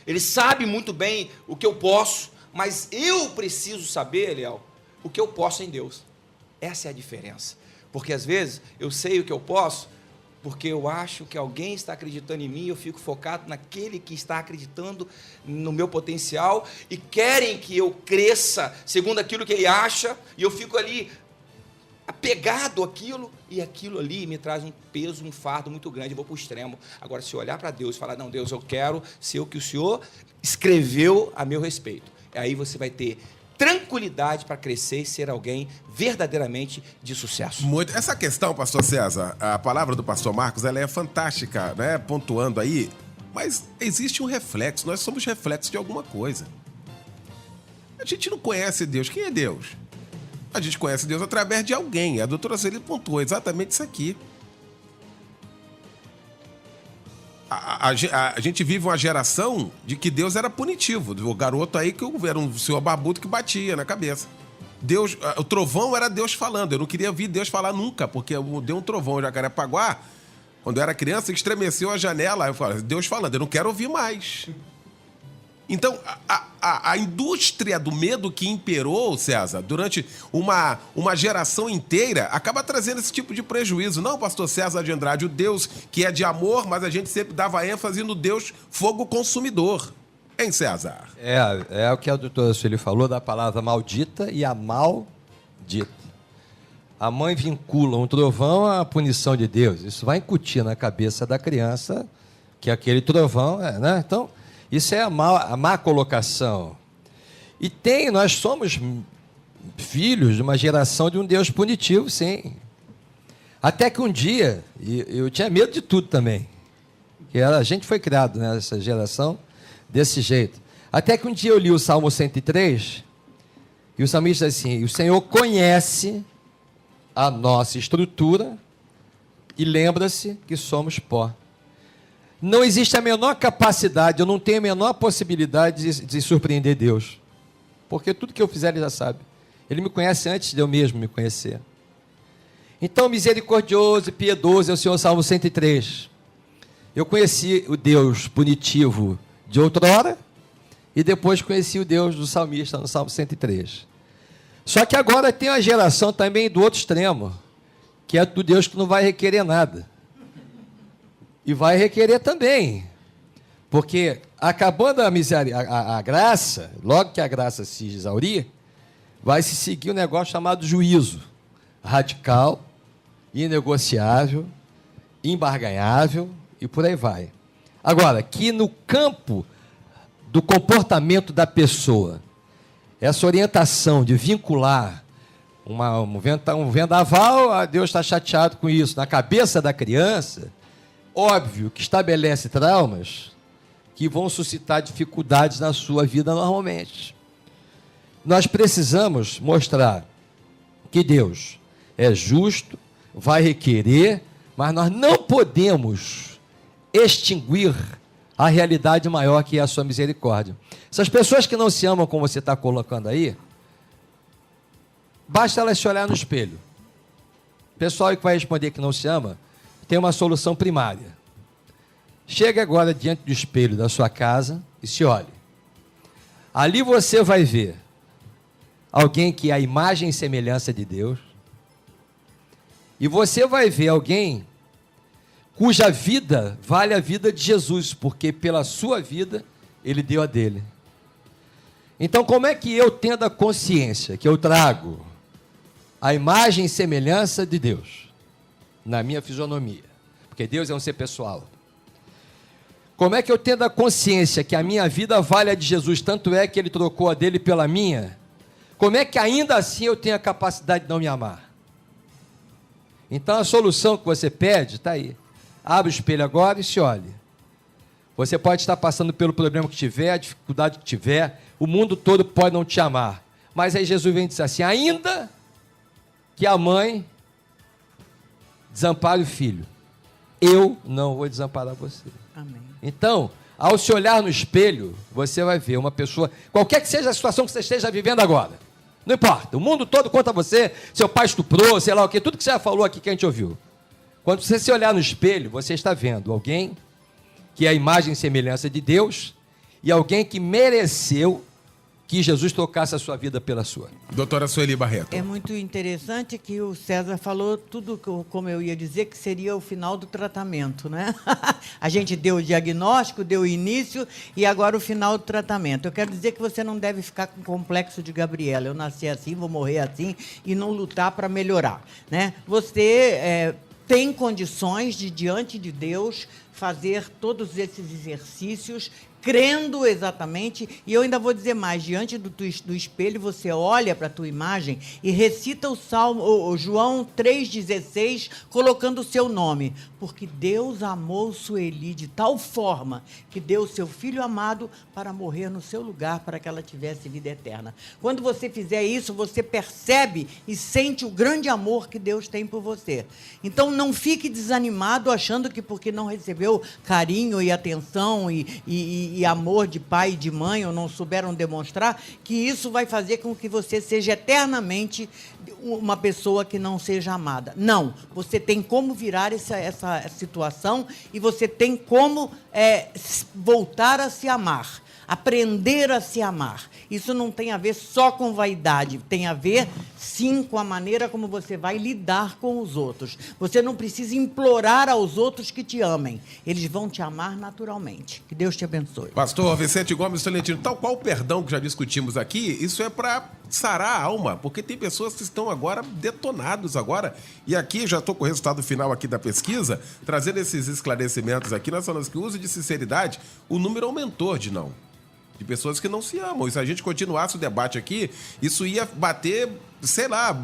Speaker 4: Ele sabe muito bem o que eu posso, mas eu preciso saber, Eliel, o que eu posso em Deus. Essa é a diferença. Porque, às vezes, eu sei o que eu posso, porque eu acho que alguém está acreditando em mim, eu fico focado naquele que está acreditando no meu potencial e querem que eu cresça segundo aquilo que ele acha, e eu fico ali apegado àquilo, e aquilo ali me traz um peso, um fardo muito grande, eu vou para o extremo. Agora, se eu olhar para Deus e falar, não, Deus, eu quero ser o que o Senhor escreveu a meu respeito, aí você vai ter tranquilidade para crescer e ser alguém verdadeiramente de sucesso.
Speaker 2: Muito. Essa questão, pastor César, a palavra do pastor Marcos, ela é fantástica, né? Pontuando aí, mas existe um reflexo, nós somos reflexos de alguma coisa. A gente não conhece Deus. Quem é Deus? A gente conhece Deus através de alguém. A doutora Celina pontuou exatamente isso aqui. A gente vive uma geração de que Deus era punitivo. O garoto aí que era um senhor barbudo que batia na cabeça. Deus, o trovão era Deus falando. Eu não queria ouvir Deus falar nunca, porque deu um trovão em Jacarepaguá. Quando eu era criança, estremeceu a janela. Eu falei, Deus falando, eu não quero ouvir mais. Então, a indústria do medo que imperou, César, durante uma geração inteira, acaba trazendo esse tipo de prejuízo. Não, pastor César de Andrade, o Deus que é de amor, mas a gente sempre dava ênfase no Deus fogo consumidor. Hein, César? É
Speaker 7: o que a doutora Sueli falou da palavra maldita e a maldita. a mãe vincula um trovão à punição de Deus. Isso vai incutir na cabeça da criança que aquele trovão né? Então, isso é a má colocação. E nós somos filhos de uma geração de um Deus punitivo, sim. Até que um dia, e eu tinha medo de tudo também, a gente foi criado nessa geração desse jeito. Até que um dia eu li o Salmo 103, e o salmista diz assim: o Senhor conhece a nossa estrutura e lembra-se que somos pó. Não existe a menor capacidade, eu não tenho a menor possibilidade de surpreender Deus. Porque tudo que eu fizer Ele já sabe. Ele me conhece antes de eu mesmo me conhecer. Então, misericordioso e piedoso é o Senhor, Salmo 103. Eu conheci o Deus punitivo de outrora e depois conheci o Deus do salmista no Salmo 103. Só que agora tem uma geração também do outro extremo, que é do Deus que não vai requerer nada. E vai requerer também. Porque acabando a graça, logo que a graça se exaurir, vai se seguir um negócio chamado juízo. Radical, inegociável, imbarganhável e por aí vai. Agora, que no campo do comportamento da pessoa, essa orientação de vincular um vendaval, Deus está chateado com isso, na cabeça da criança, óbvio que estabelece traumas que vão suscitar dificuldades na sua vida normalmente. Nós precisamos mostrar que Deus é justo, vai requerer, mas nós não podemos extinguir a realidade maior que é a sua misericórdia. Essas pessoas que não se amam, como você está colocando aí, basta elas se olhar no espelho. O pessoal que vai responder que não se ama, tem uma solução primária. Chega agora diante do espelho da sua casa e se olhe. Ali você vai ver alguém que é a imagem e semelhança de Deus, e você vai ver alguém cuja vida vale a vida de Jesus, porque pela sua vida Ele deu a dele. Então, como é que eu, tendo a consciência que eu trago a imagem e semelhança de Deus na minha fisionomia, porque Deus é um ser pessoal, como é que eu, tendo a consciência que a minha vida vale a de Jesus, tanto é que Ele trocou a dele pela minha, como é que ainda assim eu tenho a capacidade de não me amar? Então a solução que você pede está aí. Abre o espelho agora e se olhe. Você pode estar passando pelo problema que tiver, a dificuldade que tiver, o mundo todo pode não te amar. Mas aí Jesus vem dizer assim: ainda que a mãe desampare o filho, eu não vou desamparar você.
Speaker 5: Amém.
Speaker 7: Então, ao se olhar no espelho, você vai ver uma pessoa, qualquer que seja a situação que você esteja vivendo agora, não importa, o mundo todo contra você, seu pai estuprou, sei lá o quê, tudo que você já falou aqui que a gente ouviu. Quando você se olhar no espelho, você está vendo alguém que é a imagem e semelhança de Deus e alguém que mereceu que Jesus trocasse a sua vida pela sua.
Speaker 2: Doutora Sueli Barreto.
Speaker 5: É muito interessante que o César falou tudo como eu ia dizer, que seria o final do tratamento, né? A gente deu o diagnóstico, deu o início e agora o final do tratamento. Eu quero dizer que você não deve ficar com o complexo de Gabriela. Eu nasci assim, vou morrer assim e não lutar para melhorar, né? Você tem condições de, diante de Deus, fazer todos esses exercícios, crendo exatamente, e eu ainda vou dizer mais, diante do espelho você olha para a tua imagem e recita o João 3,16, colocando o seu nome, porque Deus amou Sueli de tal forma que deu o seu Filho amado para morrer no seu lugar, para que ela tivesse vida eterna. Quando você fizer isso, você percebe e sente o grande amor que Deus tem por você. Então, não fique desanimado achando que porque não recebeu carinho e atenção e amor de pai e de mãe, ou não souberam demonstrar, que isso vai fazer com que você seja eternamente uma pessoa que não seja amada. Não, você tem como virar essa situação e você tem como voltar a se amar, aprender a se amar. Isso não tem a ver só com vaidade, tem a ver, sim, com a maneira como você vai lidar com os outros. Você não precisa implorar aos outros que te amem. Eles vão te amar naturalmente. Que Deus te abençoe.
Speaker 2: Pastor Vicente Gomes Tolentino, tal qual o perdão que já discutimos aqui, isso é para sarar a alma, porque tem pessoas que estão agora detonados agora. E aqui, já estou com o resultado final aqui da pesquisa, trazendo esses esclarecimentos aqui, nós falamos que o uso de sinceridade, o número aumentou de pessoas que não se amam. E se a gente continuasse o debate aqui, isso ia bater, sei lá.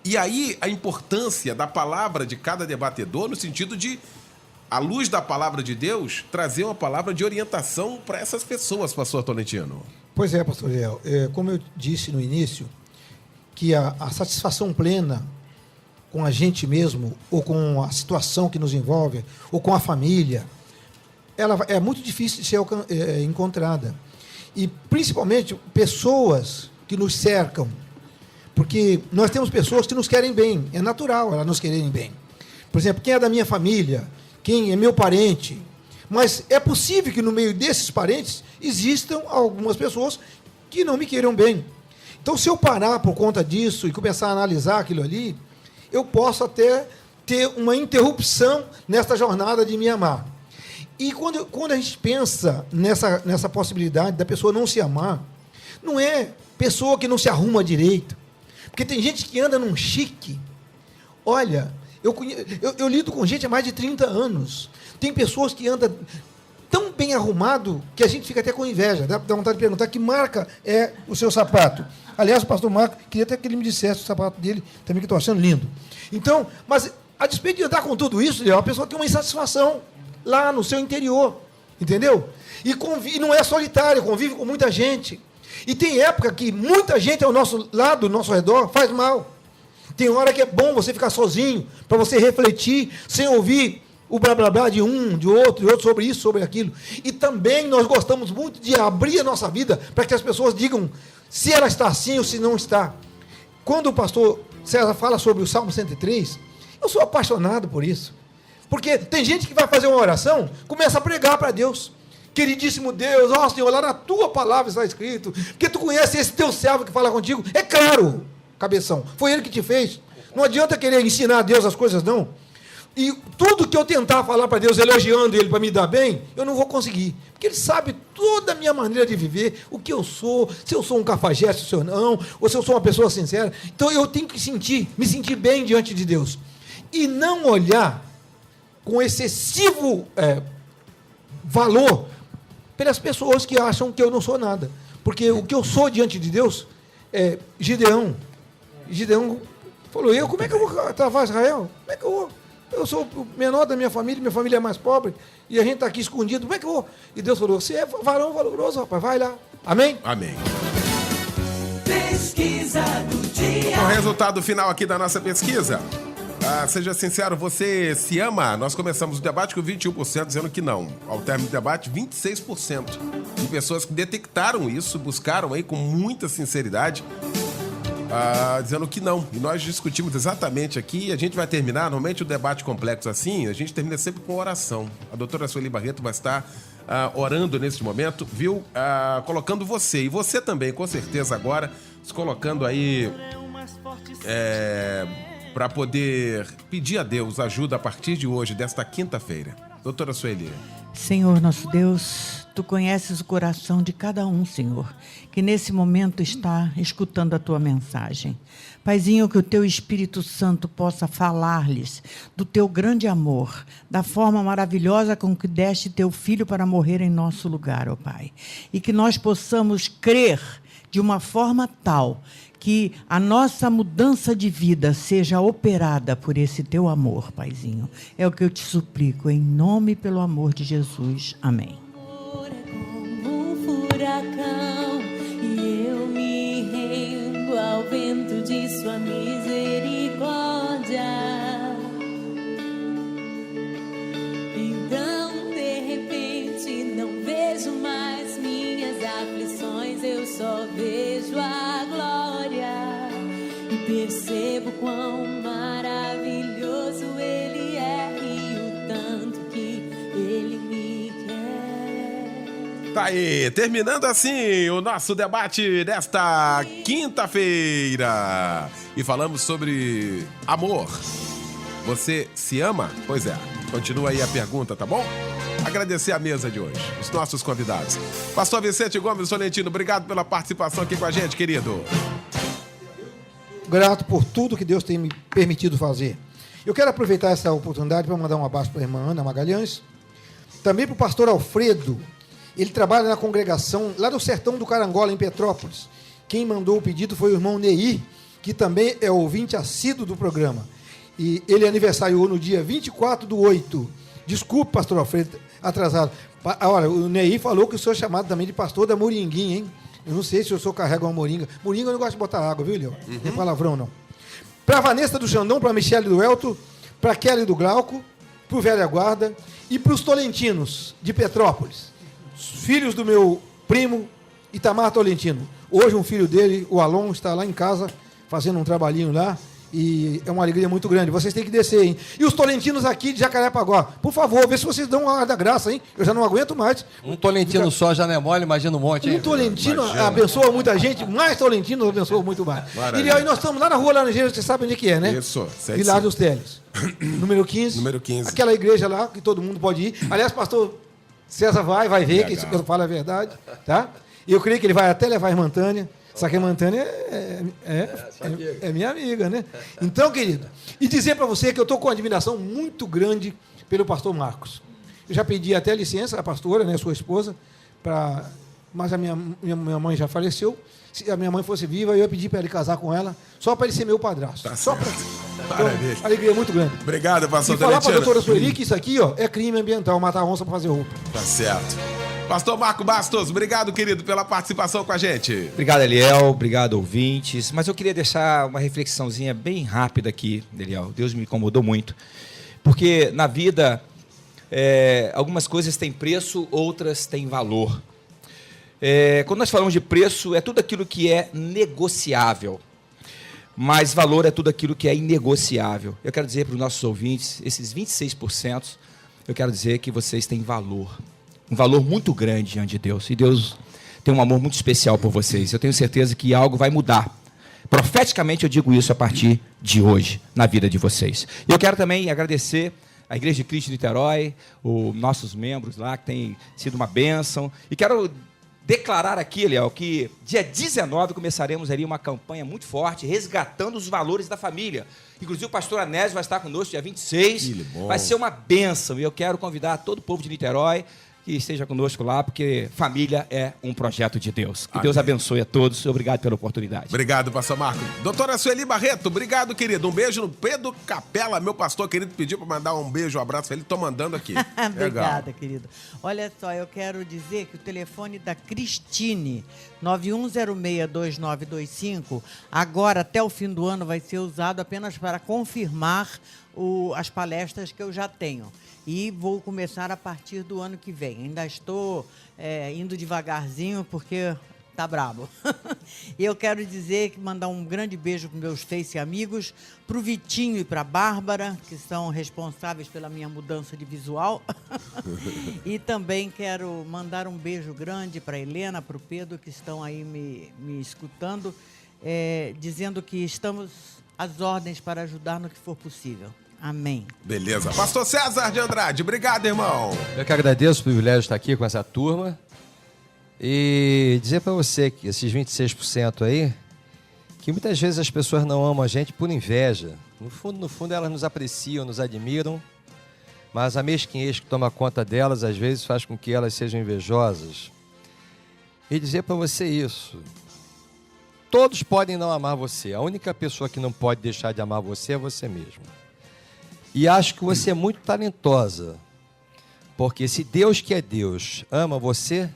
Speaker 2: E aí, a importância da palavra de cada debatedor, no sentido de, à luz da palavra de Deus, trazer uma palavra de orientação para essas pessoas, pastor Tolentino.
Speaker 6: Pois é, pastor Léo. Como eu disse no início, que a satisfação plena com a gente mesmo, ou com a situação que nos envolve, ou com a família, ela é muito difícil de ser encontrada. E, principalmente, pessoas que nos cercam, porque nós temos pessoas que nos querem bem, é natural elas nos quererem bem. Por exemplo, quem é da minha família, quem é meu parente, mas é possível que no meio desses parentes existam algumas pessoas que não me queiram bem. Então, se eu parar por conta disso e começar a analisar aquilo ali, eu posso até ter uma interrupção nessa jornada de me amar. E quando a gente pensa nessa possibilidade da pessoa não se amar, não é pessoa que não se arruma direito. Porque tem gente que anda num chique. Olha, eu lido com gente há mais de 30 anos. Tem pessoas que andam tão bem arrumado que a gente fica até com inveja. Dá vontade de perguntar que marca é o seu sapato. Aliás, o pastor Marco queria até que ele me dissesse o sapato dele também, que estou achando lindo. Então, mas a despeito de andar com tudo isso, a pessoa tem uma insatisfação lá no seu interior, entendeu? E não é solitário, convive com muita gente. E tem época que muita gente ao nosso lado, ao nosso redor, faz mal. Tem hora que é bom você ficar sozinho, para você refletir, sem ouvir o blá blá blá de um, de outro, sobre isso, sobre aquilo. E também nós gostamos muito de abrir a nossa vida para que as pessoas digam se ela está assim ou se não está. Quando o pastor César fala sobre o Salmo 103, eu sou apaixonado por isso. Porque tem gente que vai fazer uma oração, começa a pregar para Deus. Queridíssimo Deus, ó Senhor, lá na tua palavra está escrito, porque tu conhece esse teu servo que fala contigo. É claro, cabeção, foi ele que te fez. Não adianta querer ensinar a Deus as coisas, não. E tudo que eu tentar falar para Deus, elogiando ele para me dar bem, eu não vou conseguir. Porque ele sabe toda a minha maneira de viver, o que eu sou, se eu sou um cafajeste, se eu não, ou se eu sou uma pessoa sincera. Então eu tenho que me sentir bem diante de Deus. E não olhar com excessivo valor pelas pessoas que acham que eu não sou nada. Porque o que eu sou diante de Deus é Gideão. Gideão falou, como é que eu vou travar Israel? Como é que eu vou? Eu sou o menor da minha família é mais pobre, e a gente está aqui escondido, como é que eu vou? E Deus falou, você é varão valoroso, rapaz, vai lá. Amém?
Speaker 2: Amém.
Speaker 3: Pesquisa do dia.
Speaker 2: O resultado final aqui da nossa pesquisa. Seja sincero, você se ama? Nós começamos o debate com 21% dizendo que não. Ao término do debate, 26% de pessoas que detectaram isso, buscaram aí com muita sinceridade, dizendo que não. E nós discutimos exatamente aqui, a gente vai terminar, normalmente o debate complexo assim, a gente termina sempre com oração. A doutora Sueli Barreto vai estar orando neste momento, viu? Colocando você, e você também, com certeza agora, se colocando aí para poder pedir a Deus ajuda a partir de hoje, desta quinta-feira. Doutora Sueli.
Speaker 5: Senhor nosso Deus, Tu conheces o coração de cada um, Senhor, que nesse momento está escutando a Tua mensagem. Paizinho, que o Teu Espírito Santo possa falar-lhes do Teu grande amor, da forma maravilhosa com que deste Teu Filho para morrer em nosso lugar, ó Pai. E que nós possamos crer de uma forma tal que a nossa mudança de vida seja operada por esse Teu amor, Paizinho. É o que eu te suplico, em nome e pelo amor de Jesus. Amém.
Speaker 8: Como um furacão, e eu me rendo ao vento de sua misericórdia. Então, de repente, não vejo mais minhas aflições, eu só vejo a glória. E percebo quão maravilhoso Ele é e o tanto que Ele me quer.
Speaker 2: Tá aí, terminando assim o nosso debate desta quinta-feira. E falamos sobre amor. Você se ama? Pois é. Continua aí a pergunta, tá bom? agradecer a mesa de hoje, os nossos convidados. Pastor Vicente Gomes Tolentino, obrigado pela participação aqui com a gente, querido.
Speaker 6: Grato por tudo que Deus tem me permitido fazer. Eu quero aproveitar essa oportunidade para mandar um abraço para a irmã Ana Magalhães, também para o pastor Alfredo. Ele trabalha na congregação lá do Sertão do Carangola, em Petrópolis. Quem mandou o pedido foi o irmão Neir, que também é ouvinte assíduo do programa. E ele aniversariou no dia 24/8. Desculpe, pastor Alfredo, atrasado. Olha, o Neir falou que o senhor é chamado também de pastor da Moringuinha, hein? Eu não sei se o senhor carrega uma moringa. Moringa eu não gosto de botar água, viu, Léo? Não tem palavrão, não. Para a Vanessa do Xandão, para a Michele do Elto, para a Kelly do Glauco, para o Velha Guarda e para os Tolentinos, de Petrópolis. Filhos do meu primo Itamar Tolentino. Hoje um filho dele, o Alon, está lá em casa fazendo um trabalhinho lá e é uma alegria muito grande. Vocês têm que descer, hein? E os Tolentinos aqui de Jacarepaguá, por favor, vê se vocês dão uma da graça, hein? Eu já não aguento mais.
Speaker 7: Um Tolentino só já não é mole, imagina um monte, hein?
Speaker 6: Um Tolentino abençoa muita gente, mais Tolentinos abençoa muito mais. E aí nós estamos lá na Rua Laranjeira, você sabe onde que é, né?
Speaker 2: Isso,
Speaker 6: Vilar dos Teles. Número 15.
Speaker 2: Número 15.
Speaker 6: Aquela igreja lá que todo mundo pode ir. Aliás, pastor César vai ver, que isso que eu falo é verdade, tá? E eu creio que ele vai até levar a irmã Tânia. Só que a irmã Tânia é minha amiga, né? Então, querido, e dizer para você que eu estou com uma admiração muito grande pelo pastor Marcos. Eu já pedi até licença à pastora, né, sua esposa, mas a minha mãe já faleceu. Se a minha mãe fosse viva, eu ia pedir para ele casar com ela, só para ele ser meu padrasto.
Speaker 2: Tá
Speaker 6: só
Speaker 2: certo.
Speaker 6: Então,
Speaker 2: Parabéns.
Speaker 6: alegria muito grande.
Speaker 2: Obrigado, pastor
Speaker 6: E falar para a
Speaker 2: Tolentino.
Speaker 6: doutora Sueli que isso aqui, ó, é crime ambiental, matar onça para fazer roupa.
Speaker 2: Tá certo. Pastor Marco Bastos, obrigado, querido, pela participação com a gente.
Speaker 4: Obrigado, Eliel. Obrigado, ouvintes. Mas eu queria deixar uma reflexãozinha bem rápida aqui, Eliel. Deus me incomodou muito. Porque na vida, algumas coisas têm preço, outras têm valor. Quando nós falamos de preço, é tudo aquilo que é negociável. Mas valor é tudo aquilo que é inegociável. Eu quero dizer para os nossos ouvintes, esses 26%, eu quero dizer que vocês têm valor. Um valor muito grande diante de Deus. E Deus tem um amor muito especial por vocês. Eu tenho certeza que algo vai mudar. Profeticamente eu digo isso a partir de hoje, na vida de vocês. E eu quero também agradecer a Igreja de Cristo de Niterói, os nossos membros lá, que tem sido uma bênção. E quero declarar aqui, Eliel, que dia 19 começaremos ali uma campanha muito forte, resgatando os valores da família. Inclusive o pastor Anésio vai estar conosco dia 26. Vai ser uma bênção. E eu quero convidar todo o povo de Niterói que esteja conosco lá, porque família é um projeto de Deus. Que Deus abençoe a todos. Obrigado pela oportunidade.
Speaker 2: Obrigado, pastor Marco. Doutora Sueli Barreto, obrigado, querido. Um beijo no Pedro Capela, meu pastor querido, pediu para mandar um beijo, um abraço. Ele tô mandando aqui.
Speaker 5: Obrigada, querido. Olha só, eu quero dizer que o telefone da Cristine, 91062925, agora, até o fim do ano, vai ser usado apenas para confirmar as palestras que eu já tenho. E vou começar a partir do ano que vem. Ainda estou indo devagarzinho, porque tá brabo. E eu quero dizer, mandar um grande beijo para meus Face amigos, para o Vitinho e para a Bárbara, que são responsáveis pela minha mudança de visual. E também quero mandar um beijo grande para a Helena, para o Pedro, que estão aí me escutando, dizendo que estamos às ordens para ajudar no que for possível. Amém.
Speaker 2: Beleza. Pastor César de Andrade, obrigado, irmão.
Speaker 7: Eu que agradeço o privilégio de estar aqui com essa turma e dizer para você que esses 26% aí, que muitas vezes as pessoas não amam a gente por inveja. No fundo elas nos apreciam, nos admiram, mas a mesquinhez que toma conta delas às vezes faz com que elas sejam invejosas. E dizer para você isso: todos podem não amar você, a única pessoa que não pode deixar de amar você é você mesmo. E acho que você é muito talentosa, porque se Deus, que é Deus, ama você,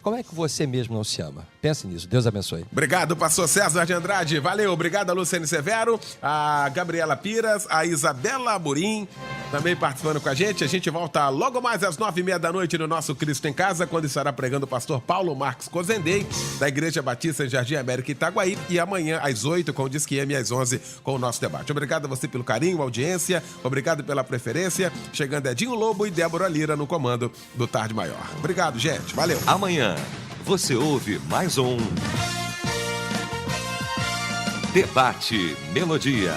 Speaker 7: como é que você mesmo não se ama? Pense nisso. Deus abençoe.
Speaker 2: Obrigado, pastor César de Andrade. Valeu. Obrigado a Luciane Severo, a Gabriela Piras, a Isabela Amorim, também participando com a gente. A gente volta logo mais às 9h30 da noite no nosso Cristo em Casa, quando estará pregando o pastor Paulo Marcos Cozendei, da Igreja Batista em Jardim América, Itaguaí. E amanhã, às 8h, com o Disque M, às 11h, com o nosso debate. Obrigado a você pelo carinho, audiência. Obrigado pela preferência. Chegando Edinho Lobo e Débora Lira no comando do Tarde Maior. Obrigado, gente. Valeu.
Speaker 1: Amanhã você ouve mais um Debate Melodia.